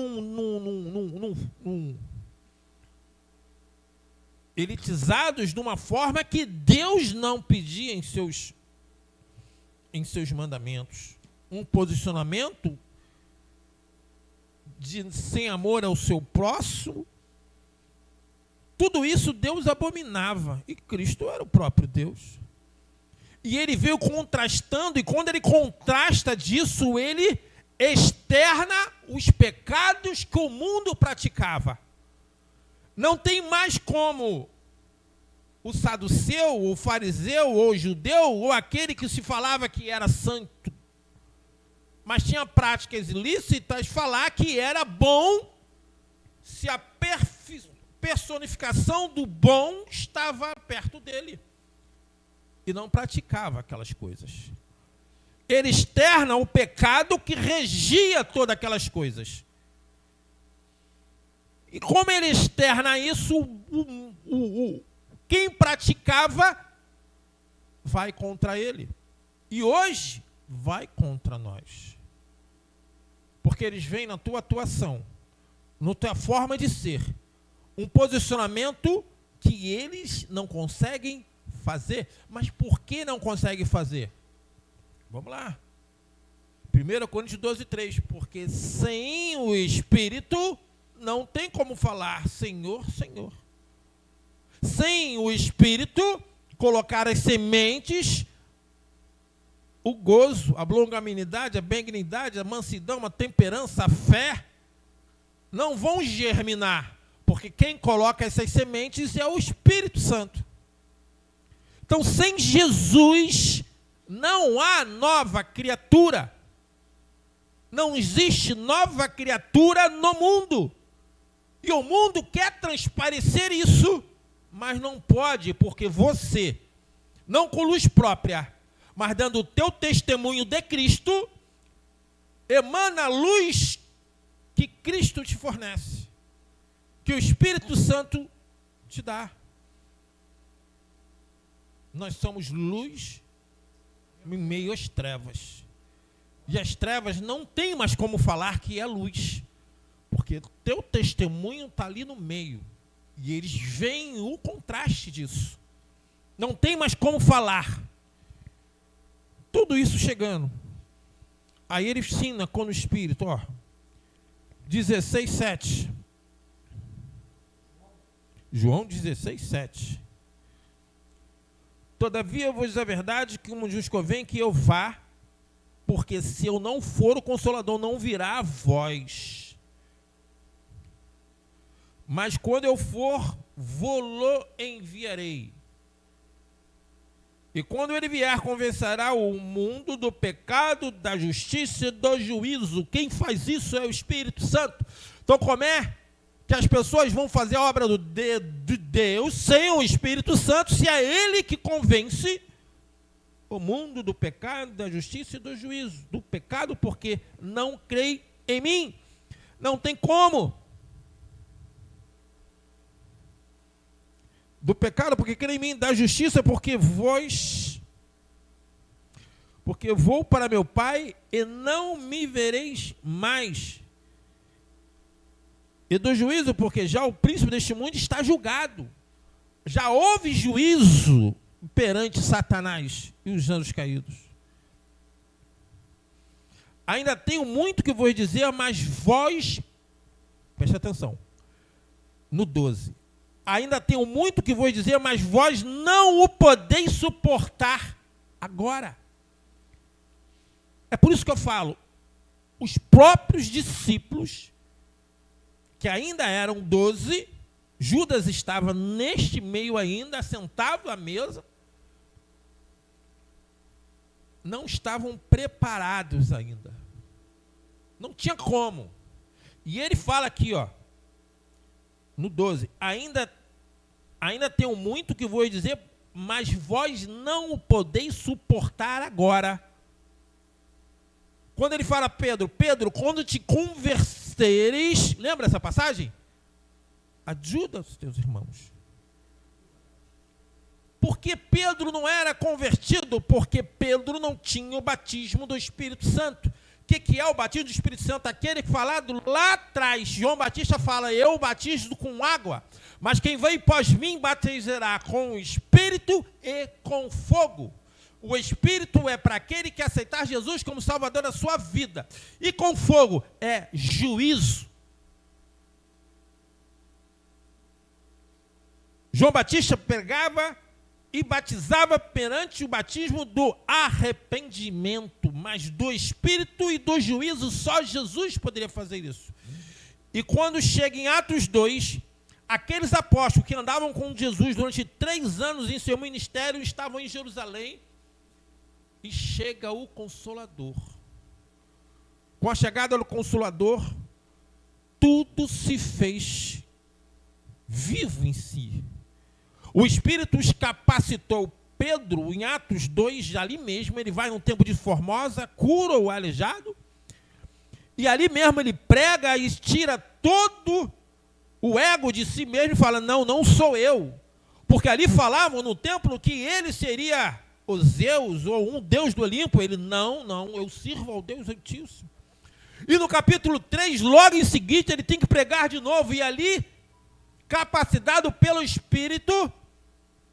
Speaker 3: elitizados de uma forma que Deus não pedia em seus mandamentos. Um posicionamento sem amor ao seu próximo. Tudo isso Deus abominava. E Cristo era o próprio Deus. E ele veio contrastando, e quando ele contrasta disso, ele externa os pecados que o mundo praticava. Não tem mais como o saduceu, o fariseu, ou o judeu, ou aquele que se falava que era santo, mas tinha práticas ilícitas, falar que era bom, se a personificação do bom estava perto dele. E não praticava aquelas coisas. Ele externa o pecado que regia todas aquelas coisas. E como ele externa isso, quem praticava vai contra ele. E hoje vai contra nós. Porque eles veem na tua atuação, na tua forma de ser, um posicionamento que eles não conseguem fazer. Mas por que não conseguem fazer? Vamos lá. 1 Coríntios 12:3. Porque sem o Espírito não tem como falar Senhor, Senhor. Sem o Espírito colocar as sementes, o gozo, a longanimidade, a benignidade, a mansidão, a temperança, a fé, não vão germinar. Porque quem coloca essas sementes é o Espírito Santo. Então, sem Jesus, não há nova criatura. Não existe nova criatura no mundo. E o mundo quer transparecer isso, mas não pode, porque você, não com luz própria, mas dando o teu testemunho de Cristo, emana a luz que Cristo te fornece, que o Espírito Santo te dá. Nós somos luz em meio às trevas. E as trevas não tem mais como falar que é luz. Porque teu testemunho está ali no meio. E eles veem o contraste disso. Não tem mais como falar. Tudo isso chegando. Aí ele ensina com o Espírito, 16:7. João 16:7. Todavia vos digo a verdade que um vos convém que eu vá, porque se eu não for, o Consolador não virá a vós. Mas quando eu for, vou-lo enviarei. E quando ele vier, convencerá o mundo do pecado, da justiça e do juízo. Quem faz isso é o Espírito Santo. Então, como é que as pessoas vão fazer a obra de Deus sem o Espírito Santo, se é Ele que convence o mundo do pecado, da justiça e do juízo? Do pecado, porque não creem em mim. Não tem como. Do pecado, porque creem em mim. Da justiça, porque vou para meu Pai e não me vereis mais. E do juízo, porque já o príncipe deste mundo está julgado. Já houve juízo perante Satanás e os anjos caídos. Ainda tenho muito que vos dizer, mas vós, preste atenção, no 12. Ainda tenho muito que vos dizer, mas vós não o podeis suportar agora. É por isso que eu falo, os próprios discípulos, que ainda eram 12, Judas estava neste meio ainda, sentado à mesa, não estavam preparados ainda. Não tinha como. E ele fala aqui, no 12, ainda tenho muito que vou dizer, mas vós não o podeis suportar agora. Quando ele fala, Pedro, quando te converteres, lembra essa passagem? Ajuda os teus irmãos. Por que Pedro não era convertido? Porque Pedro não tinha o batismo do Espírito Santo. O que é o batismo do Espírito Santo? Aquele que falado lá atrás, João Batista fala, eu batizo com água, mas quem vem após mim batizará com o Espírito e com fogo. O Espírito é para aquele que aceitar Jesus como Salvador da sua vida. E com fogo é juízo. João Batista pregava e batizava perante o batismo do arrependimento, mas do Espírito e do juízo só Jesus poderia fazer isso. E quando chega em Atos 2, aqueles apóstolos que andavam com Jesus durante 3 anos em seu ministério estavam em Jerusalém, e chega o Consolador. Com a chegada do Consolador, tudo se fez vivo em si. O Espírito os capacitou. Pedro, em Atos 2, ali mesmo, ele vai no templo de Formosa, cura o aleijado, e ali mesmo ele prega e tira todo o ego de si mesmo e fala, não sou eu. Porque ali falavam no templo que ele seria o Zeus ou um deus do Olimpo. Ele, não, eu sirvo ao Deus Altíssimo. E no capítulo 3, logo em seguida, ele tem que pregar de novo, e ali, capacitado pelo Espírito,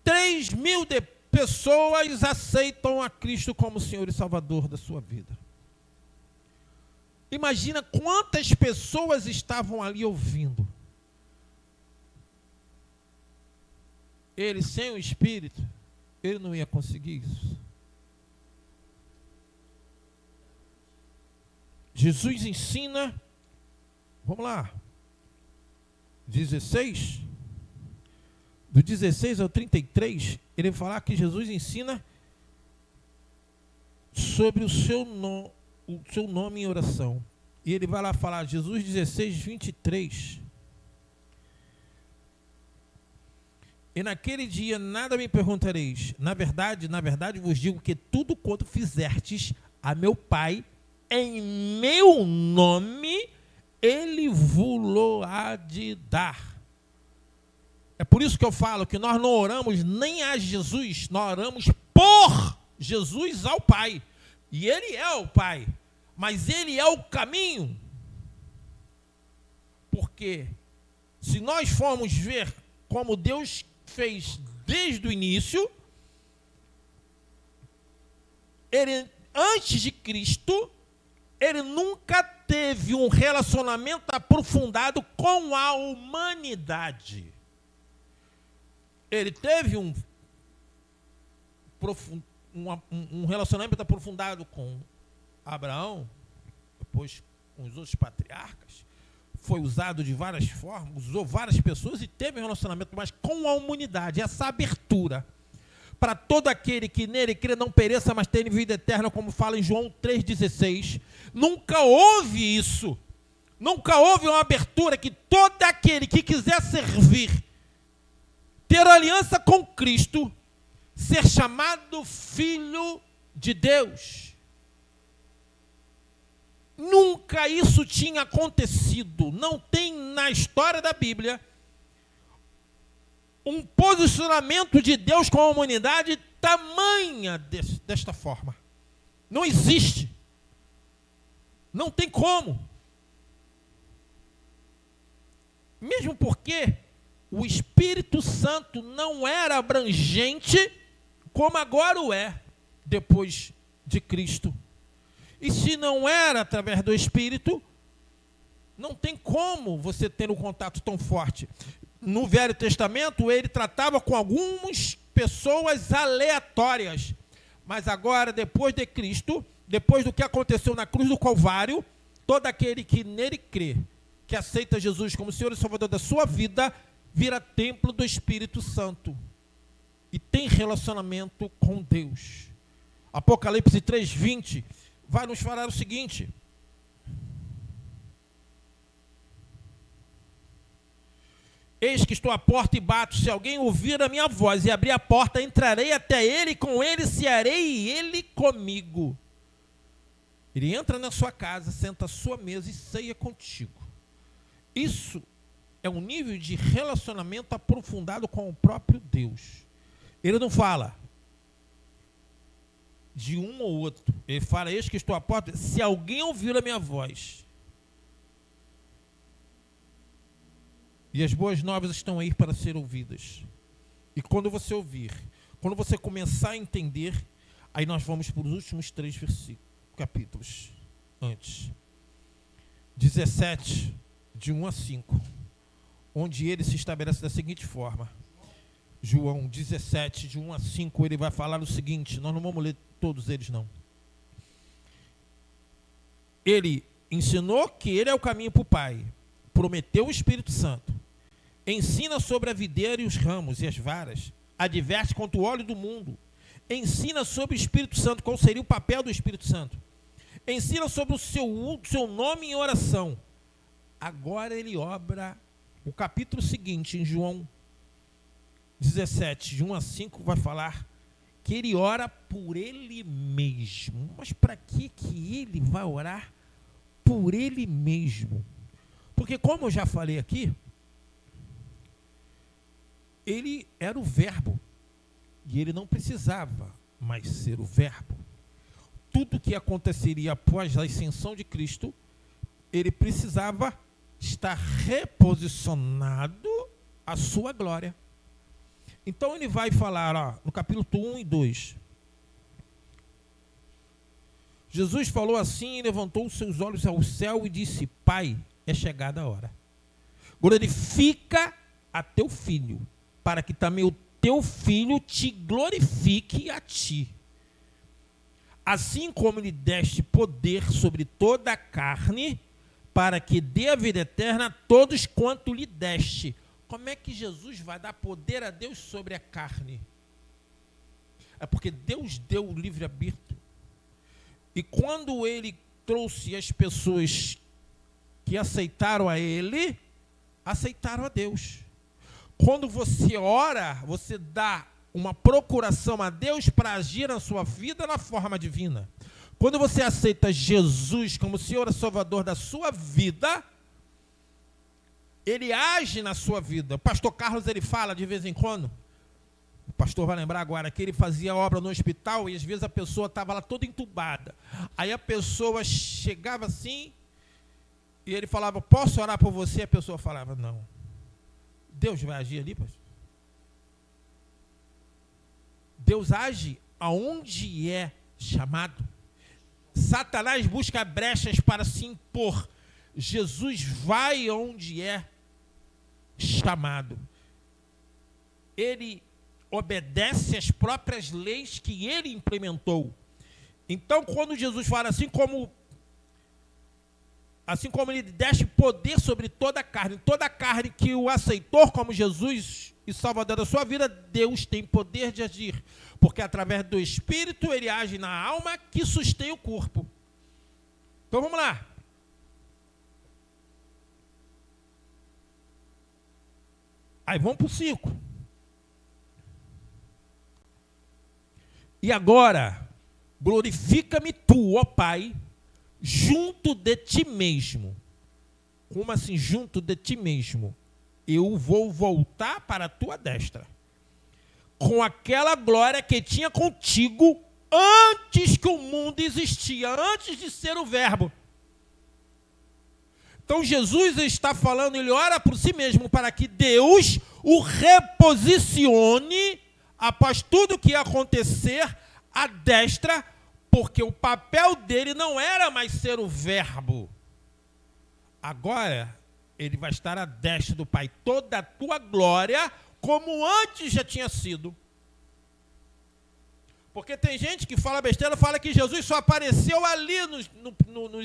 Speaker 3: 3.000 pessoas aceitam a Cristo como Senhor e Salvador da sua vida. Imagina quantas pessoas estavam ali ouvindo. Ele, sem o Espírito, ele não ia conseguir isso. Jesus ensina, vamos lá, 16, do 16 ao 33, ele vai falar que Jesus ensina sobre o seu nome em oração. E ele vai lá falar, Jesus 16, 23. E naquele dia nada me perguntareis. Na verdade vos digo que tudo quanto fizertes a meu Pai, em meu nome, ele vos há de dar. É por isso que eu falo que nós não oramos nem a Jesus, nós oramos por Jesus ao Pai. E ele é o Pai, mas ele é o caminho. Porque se nós formos ver como Deus fez desde o início, ele, antes de Cristo, ele nunca teve um relacionamento aprofundado com a humanidade. Ele teve um relacionamento aprofundado com Abraão, depois com os outros patriarcas, foi usado de várias formas, usou várias pessoas e teve um relacionamento, mas com a humanidade, essa abertura para todo aquele que nele crê não pereça, mas tenha vida eterna, como fala em João 3,16. Nunca houve isso. Nunca houve uma abertura que todo aquele que quiser servir, ter aliança com Cristo, ser chamado filho de Deus. Nunca isso tinha acontecido. Não tem na história da Bíblia um posicionamento de Deus com a humanidade tamanha desta forma. Não existe. Não tem como. Mesmo porque o Espírito Santo não era abrangente como agora o é, depois de Cristo. E se não era através do Espírito, não tem como você ter um contato tão forte. No Velho Testamento, ele tratava com algumas pessoas aleatórias. Mas agora, depois de Cristo, depois do que aconteceu na cruz do Calvário, todo aquele que nele crê, que aceita Jesus como Senhor e Salvador da sua vida, vira templo do Espírito Santo. E tem relacionamento com Deus. Apocalipse 3:20 vai nos falar o seguinte: eis que estou à porta e bato, se alguém ouvir a minha voz e abrir a porta, entrarei até ele, com ele cearei e ele comigo. Ele entra na sua casa, senta à sua mesa e ceia contigo. Isso é um nível de relacionamento aprofundado com o próprio Deus. Ele não fala de um ou outro. Ele fala, eis que estou à porta, se alguém ouvir a minha voz. E as boas novas estão aí para ser ouvidas. E quando você ouvir, quando você começar a entender, aí nós vamos para os últimos 3 capítulos antes. 17, de 1 a 5, onde ele se estabelece da seguinte forma. João 17, de 1 a 5, ele vai falar o seguinte, nós não vamos ler todos eles não. Ele ensinou que ele é o caminho para o Pai, prometeu o Espírito Santo, ensina sobre a videira e os ramos e as varas, adverte contra o óleo do mundo, ensina sobre o Espírito Santo, qual seria o papel do Espírito Santo, ensina sobre o seu nome em oração. Agora ele obra o capítulo seguinte, em João 17, de 1 a 5, vai falar que ele ora por ele mesmo. Mas para que ele vai orar por ele mesmo? Porque, como eu já falei aqui, ele era o verbo, e ele não precisava mais ser o verbo. Tudo que aconteceria após a ascensão de Cristo, ele precisava estar reposicionado à sua glória. Então ele vai falar, no capítulo 1 e 2. Jesus falou assim, e levantou os seus olhos ao céu e disse, Pai, é chegada a hora. Glorifica a teu filho, para que também o teu filho te glorifique a ti. Assim como lhe deste poder sobre toda a carne, para que dê a vida eterna a todos quanto lhe deste. Como é que Jesus vai dar poder a Deus sobre a carne? É porque Deus deu o livre-arbítrio. E quando ele trouxe as pessoas que aceitaram a ele, aceitaram a Deus. Quando você ora, você dá uma procuração a Deus para agir na sua vida na forma divina. Quando você aceita Jesus como Senhor e Salvador da sua vida, ele age na sua vida. O pastor Carlos, ele fala de vez em quando, o pastor vai lembrar agora, que ele fazia obra no hospital e às vezes a pessoa estava lá toda entubada. Aí a pessoa chegava assim e ele falava, posso orar por você? A pessoa falava, não. Deus vai agir ali, pastor? Deus age aonde é chamado. Satanás busca brechas para se impor. Jesus vai onde é chamado. Ele obedece às próprias leis que ele implementou. Então, quando Jesus fala assim como ele deste poder sobre toda a carne que o aceitou como Jesus e Salvador da sua vida, Deus tem poder de agir, porque através do Espírito ele age na alma que sustém o corpo. Então vamos lá. Aí vamos para o 5. E agora, glorifica-me tu, ó Pai, junto de ti mesmo. Como assim, junto de ti mesmo? Eu vou voltar para a tua destra, com aquela glória que tinha contigo antes que o mundo existia, antes de ser o verbo. Então Jesus está falando, ele ora por si mesmo para que Deus o reposicione após tudo que ia acontecer à destra, porque o papel dele não era mais ser o verbo. Agora ele vai estar à destra do Pai, toda a tua glória, como antes já tinha sido. Porque tem gente que fala besteira, fala que Jesus só apareceu ali nos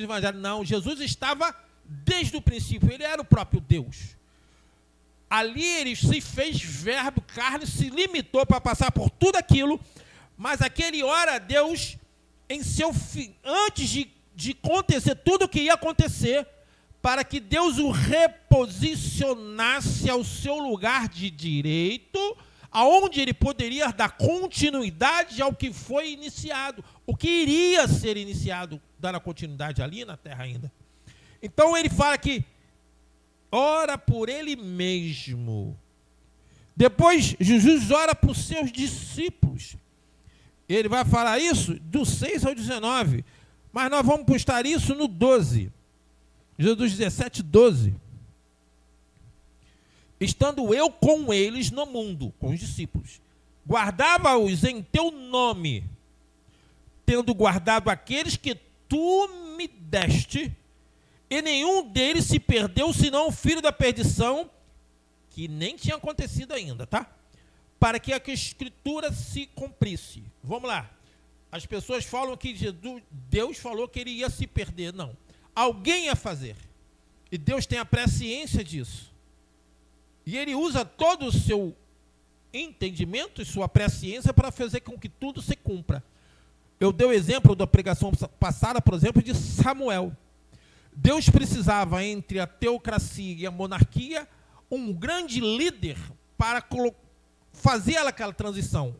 Speaker 3: evangelhos. Não, Jesus estava desde o princípio, ele era o próprio Deus. Ali ele se fez verbo, carne, se limitou para passar por tudo aquilo, mas aquele ora a Deus em seu fim, antes de acontecer tudo o que ia acontecer, para que Deus o reposicionasse ao seu lugar de direito, aonde ele poderia dar continuidade ao que foi iniciado, o que iria ser iniciado, dar a continuidade ali na terra ainda. Então ele fala que ora por ele mesmo. Depois, Jesus ora para os seus discípulos. Ele vai falar isso do 6 ao 19. Mas nós vamos postar isso no 12. Jesus 17, 12. Estando eu com eles no mundo, com os discípulos, guardava-os em teu nome, tendo guardado aqueles que tu me deste, e nenhum deles se perdeu, senão o filho da perdição, que nem tinha acontecido ainda, tá? Para que a escritura se cumprisse. Vamos lá. As pessoas falam que Deus falou que ele ia se perder. Não. Alguém ia fazer. E Deus tem a presciência disso. E ele usa todo o seu entendimento e sua presciência para fazer com que tudo se cumpra. Eu dei o exemplo da pregação passada, por exemplo, de Samuel. Deus precisava, entre a teocracia e a monarquia, um grande líder para fazer aquela transição.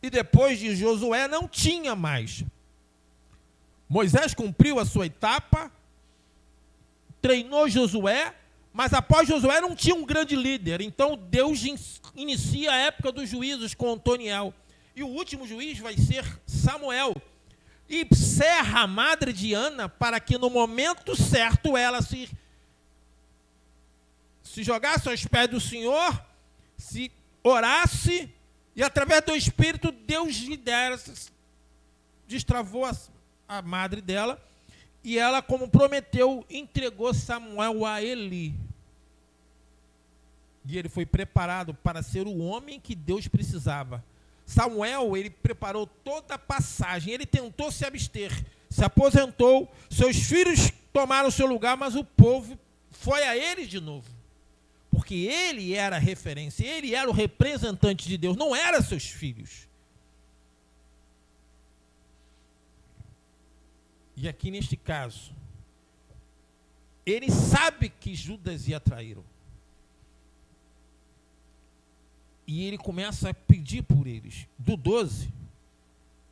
Speaker 3: E depois de Josué não tinha mais. Moisés cumpriu a sua etapa, treinou Josué, mas após Josué não tinha um grande líder. Então Deus inicia a época dos juízos com Otoniel. E o último juiz vai ser Samuel. E Serra, a madre de Ana, para que no momento certo ela se jogasse aos pés do Senhor, se orasse, e através do Espírito Deus lhe destravou a madre dela, e ela, como prometeu, entregou Samuel a Eli. E ele foi preparado para ser o homem que Deus precisava. Samuel, ele preparou toda a passagem, ele tentou se abster, se aposentou, seus filhos tomaram o seu lugar, mas o povo foi a ele de novo. Porque ele era a referência, ele era o representante de Deus, não eram seus filhos. E aqui neste caso, ele sabe que Judas ia traí-lo. E ele começa a pedir por eles. Do 12,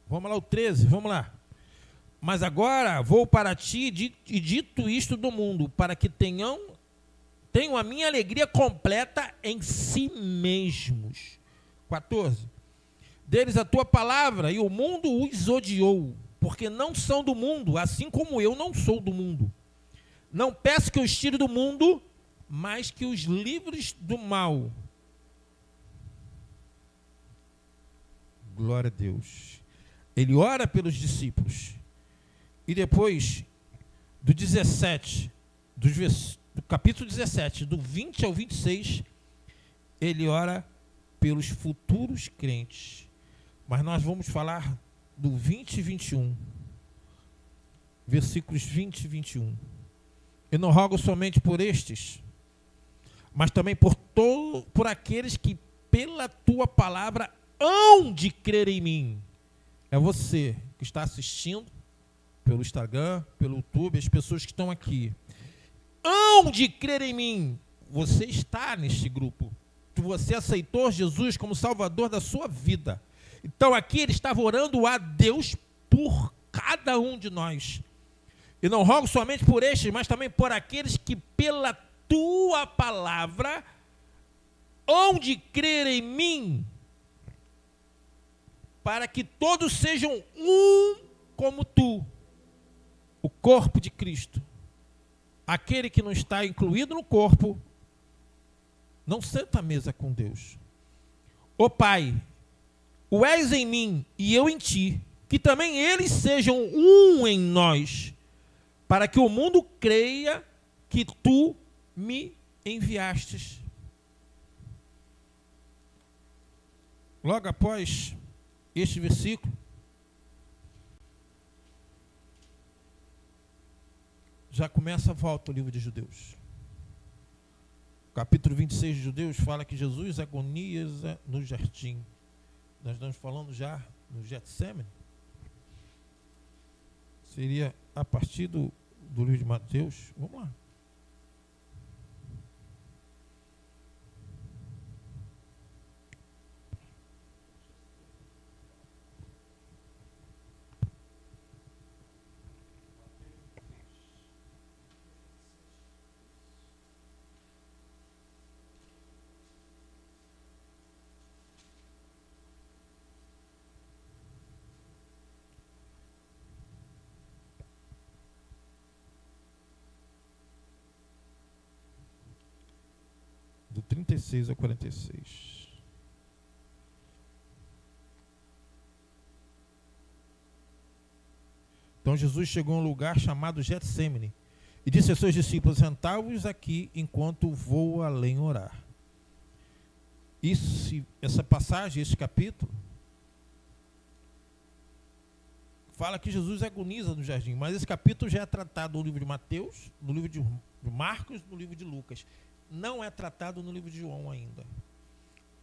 Speaker 3: vamos lá, o 13, vamos lá. Mas agora vou para ti e dito isto do mundo, para que tenham a minha alegria completa em si mesmos. 14. Deles a tua palavra, e o mundo os odiou, porque não são do mundo, assim como eu não sou do mundo. Não peço que os tire do mundo, mas que os livres do mal. Glória a Deus. Ele ora pelos discípulos. E depois, do 17, do capítulo 17, do 20 ao 26, ele ora pelos futuros crentes. Mas nós vamos falar do 20 e 21. Versículos 20 e 21. Eu não rogo somente por estes, mas também por aqueles que pela tua palavra hão de crer em mim. É você que está assistindo pelo Instagram, pelo YouTube, as pessoas que estão aqui. Hão de crer em mim. Você está neste grupo. Você aceitou Jesus como Salvador da sua vida. Então aqui ele estava orando a Deus por cada um de nós. E não rogo somente por estes, mas também por aqueles que pela tua palavra hão de crer em mim, para que todos sejam um como tu, o corpo de Cristo. Aquele que não está incluído no corpo, não senta à mesa com Deus. Ó Pai, o és em mim e eu em ti, que também eles sejam um em nós, para que o mundo creia que tu me enviastes. Logo após este versículo, já começa a volta o livro de Judeus. Capítulo 26 de Judeus fala que Jesus agoniza no jardim. Nós estamos falando já no Getsemane. Seria a partir do livro de Mateus. Vamos lá. 36 a 46. Então Jesus chegou a um lugar chamado Getsêmani e disse aos seus discípulos: sentai-vos aqui enquanto vou além orar. Essa passagem, esse capítulo, fala que Jesus agoniza no jardim, mas esse capítulo já é tratado no livro de Mateus, no livro de Marcos, no livro de Lucas. Não é tratado no livro de João ainda.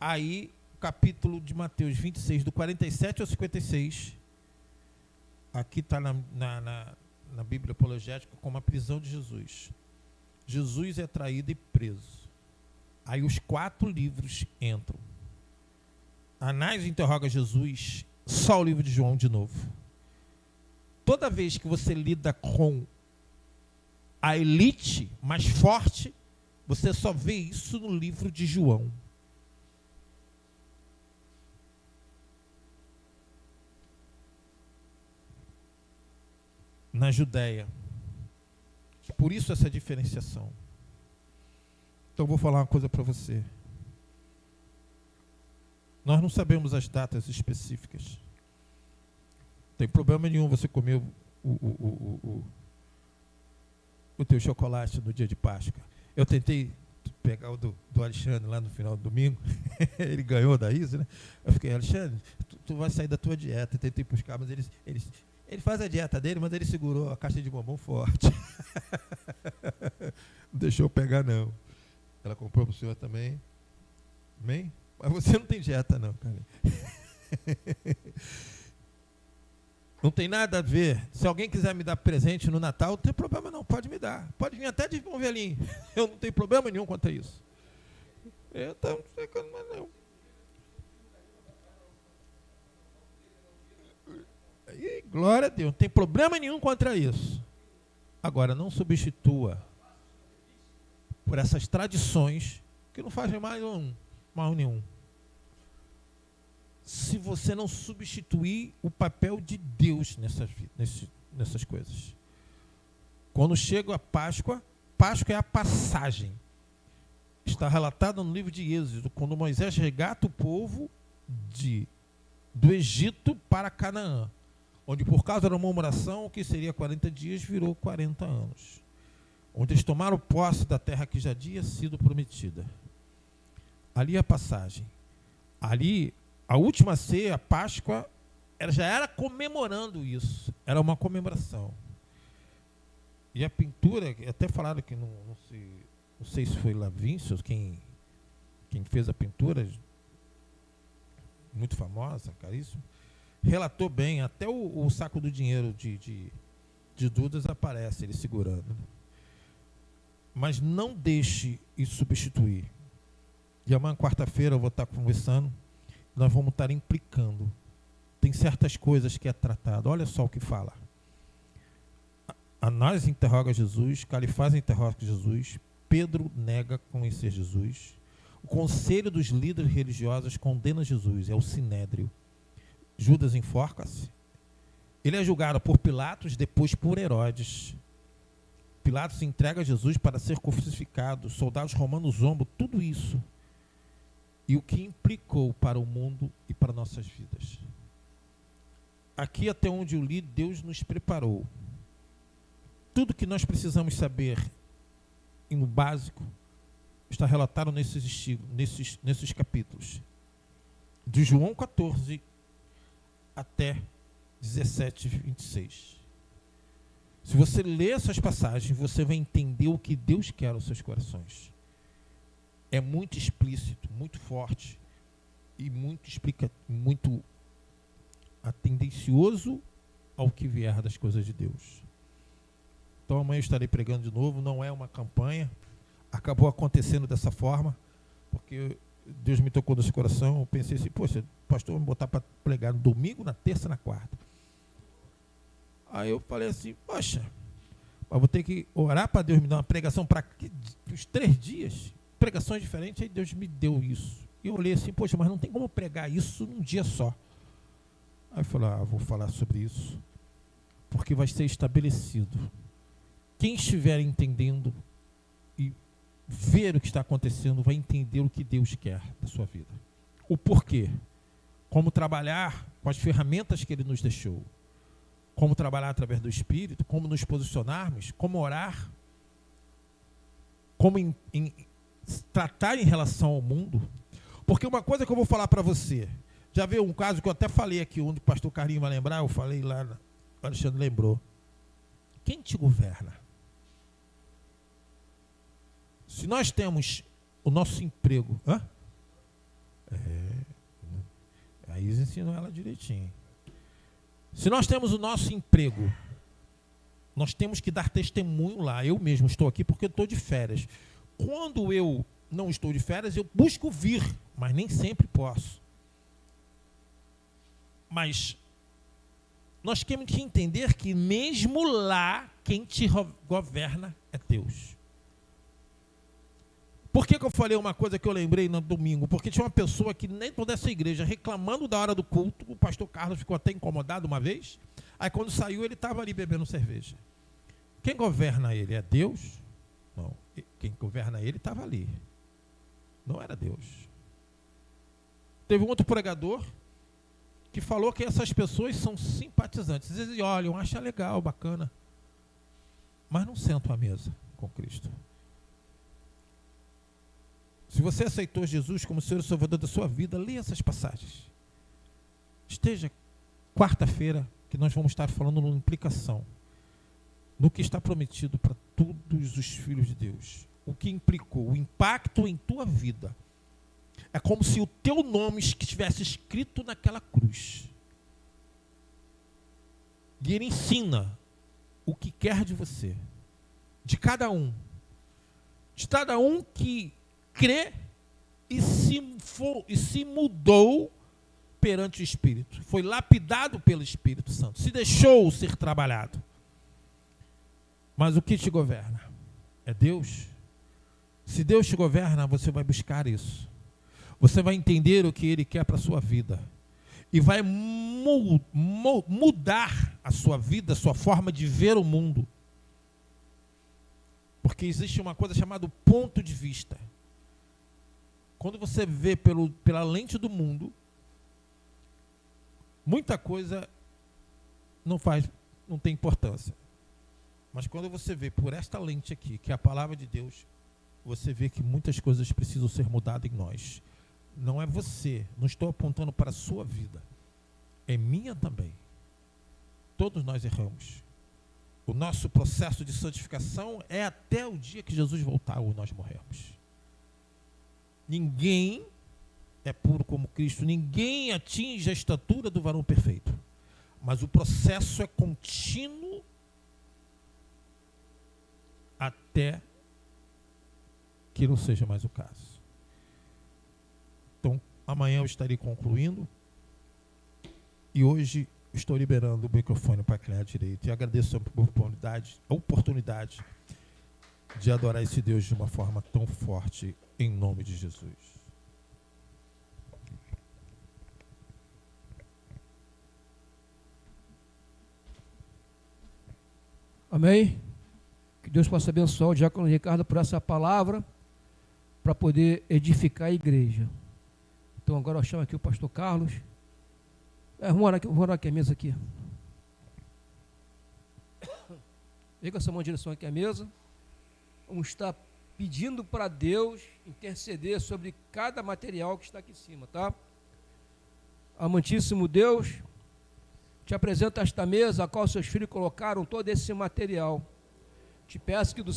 Speaker 3: Aí, o capítulo de Mateus 26, do 47 ao 56, aqui está na Bíblia apologética como a prisão de Jesus. Jesus é traído e preso. Aí os 4 livros entram. Anás interroga Jesus, só o livro de João de novo. Toda vez que você lida com a elite mais forte, você só vê isso no livro de João. Na Judéia. Por isso essa diferenciação. Então eu vou falar uma coisa para você. Nós não sabemos as datas específicas. Não tem problema nenhum você comer o teu chocolate no dia de Páscoa. Eu tentei pegar o do Alexandre lá no final do domingo. Ele ganhou da Isa, né? Eu fiquei: Alexandre, tu vai sair da tua dieta. Eu tentei buscar, mas ele faz a dieta dele, mas ele segurou a caixa de bombom forte. Não deixou eu pegar, não. Ela comprou para o senhor também. Amém? Mas você não tem dieta, não, cara. Não tem nada a ver. Se alguém quiser me dar presente no Natal, não tem problema não, pode me dar. Pode vir até de um velhinho. Eu não tenho problema nenhum quanto a isso. Eu não sei quando mais não. E, glória a Deus, não tem problema nenhum contra isso. Agora, não substitua por essas tradições que não fazem mal nenhum. Se você não substituir o papel de Deus nessas coisas. Quando chega a Páscoa, Páscoa é a passagem. Está relatado no livro de Êxodo, quando Moisés resgata o povo do Egito para Canaã, onde por causa da murmuração, o que seria 40 dias, virou 40 anos. Onde eles tomaram posse da terra que já havia sido prometida. Ali é a passagem. Ali, a última ceia, a Páscoa, ela já era comemorando isso. Era uma comemoração. E a pintura, até falaram que não sei se foi Lavício quem fez a pintura, muito famosa, caríssimo, relatou bem, até o saco do dinheiro de Judas aparece, ele segurando. Mas não deixe isso substituir. E amanhã, quarta-feira, eu vou estar conversando, nós vamos estar implicando. Tem certas coisas que é tratado. Olha só o que fala. Anás interroga Jesus, Califás interroga Jesus, Pedro nega conhecer Jesus, o conselho dos líderes religiosos condena Jesus, é o sinédrio. Judas enforca-se. Ele é julgado por Pilatos, depois por Herodes. Pilatos entrega Jesus para ser crucificado, soldados romanos zombam, tudo isso. E o que implicou para o mundo e para nossas vidas. Aqui, até onde eu li, Deus nos preparou. Tudo que nós precisamos saber, no básico, está relatado nesses capítulos. De João 14 até 17, 26. Se você ler essas passagens, você vai entender o que Deus quer aos seus corações. É muito explícito, muito forte e muito atendencioso ao que vier das coisas de Deus. Então amanhã eu estarei pregando de novo, não é uma campanha, acabou acontecendo dessa forma, porque Deus me tocou nesse coração, eu pensei assim, poxa, pastor, vamos botar para pregar no domingo, na terça, na quarta. Aí eu falei assim, poxa, mas vou ter que orar para Deus me dar uma pregação para os 3 dias, pregações diferentes, aí Deus me deu isso. E eu olhei assim, poxa, mas não tem como pregar isso num dia só. Aí eu falei, vou falar sobre isso, porque vai ser estabelecido. Quem estiver entendendo e ver o que está acontecendo, vai entender o que Deus quer da sua vida. O porquê. Como trabalhar com as ferramentas que Ele nos deixou. Como trabalhar através do Espírito, como nos posicionarmos, como orar, como tratar em relação ao mundo. Porque uma coisa que eu vou falar para você, já veio um caso que eu até falei aqui, onde o pastor Carlinhos vai lembrar, eu falei lá, o Alexandre lembrou. Quem te governa? Se nós temos o nosso emprego, a Isa ensinou ela direitinho. Se nós temos o nosso emprego, nós temos que dar testemunho lá. Eu mesmo estou aqui porque eu estou de férias. Quando eu não estou de férias, eu busco vir, mas nem sempre posso. Mas nós temos que entender que mesmo lá, quem te governa é Deus. Por que eu falei uma coisa que eu lembrei no domingo? Porque tinha uma pessoa que dentro dessa igreja reclamando da hora do culto, o pastor Carlos ficou até incomodado uma vez, aí quando saiu ele estava ali bebendo cerveja. Quem governa ele é Deus? Não. Quem governa ele estava ali. Não era Deus. Teve um outro pregador que falou que essas pessoas são simpatizantes. Às vezes olham, acham legal, bacana, mas não sentam à mesa com Cristo. Se você aceitou Jesus como Senhor e Salvador da sua vida, leia essas passagens. Esteja quarta-feira, que nós vamos estar falando numa implicação no que está prometido para todos os filhos de Deus. O que implicou, o impacto em tua vida. É como se o teu nome estivesse escrito naquela cruz. E ele ensina o que quer de você, de cada um que crê e se mudou perante o Espírito. Foi lapidado pelo Espírito Santo. Se deixou ser trabalhado. Mas o que te governa? É Deus. Se Deus te governa, você vai buscar isso. Você vai entender o que Ele quer para a sua vida. E vai mudar a sua vida, a sua forma de ver o mundo. Porque existe uma coisa chamada ponto de vista. Quando você vê pela lente do mundo, muita coisa não tem importância. Mas quando você vê por esta lente aqui, que é a palavra de Deus, você vê que muitas coisas precisam ser mudadas em nós. Não é você, não estou apontando para a sua vida. É minha também. Todos nós erramos. O nosso processo de santificação é até o dia que Jesus voltar ou nós morrermos. Ninguém é puro como Cristo, ninguém atinge a estatura do varão perfeito. Mas o processo é contínuo até que não seja mais o caso. Então, amanhã eu estarei concluindo e hoje estou liberando o microfone para quem é direito. E agradeço a oportunidade de adorar esse Deus de uma forma tão forte, em nome de Jesus.
Speaker 1: Amém? Que Deus possa abençoar o diácono Ricardo por essa palavra, para poder edificar a igreja. Então agora eu chamo aqui o pastor Carlos. Vamos orar aqui a mesa aqui. Vem com essa mão em direção aqui à mesa. Vamos estar pedindo para Deus interceder sobre cada material que está aqui em cima, tá? Amantíssimo Deus, te apresento esta mesa a qual seus filhos colocaram todo esse material. Te peço que do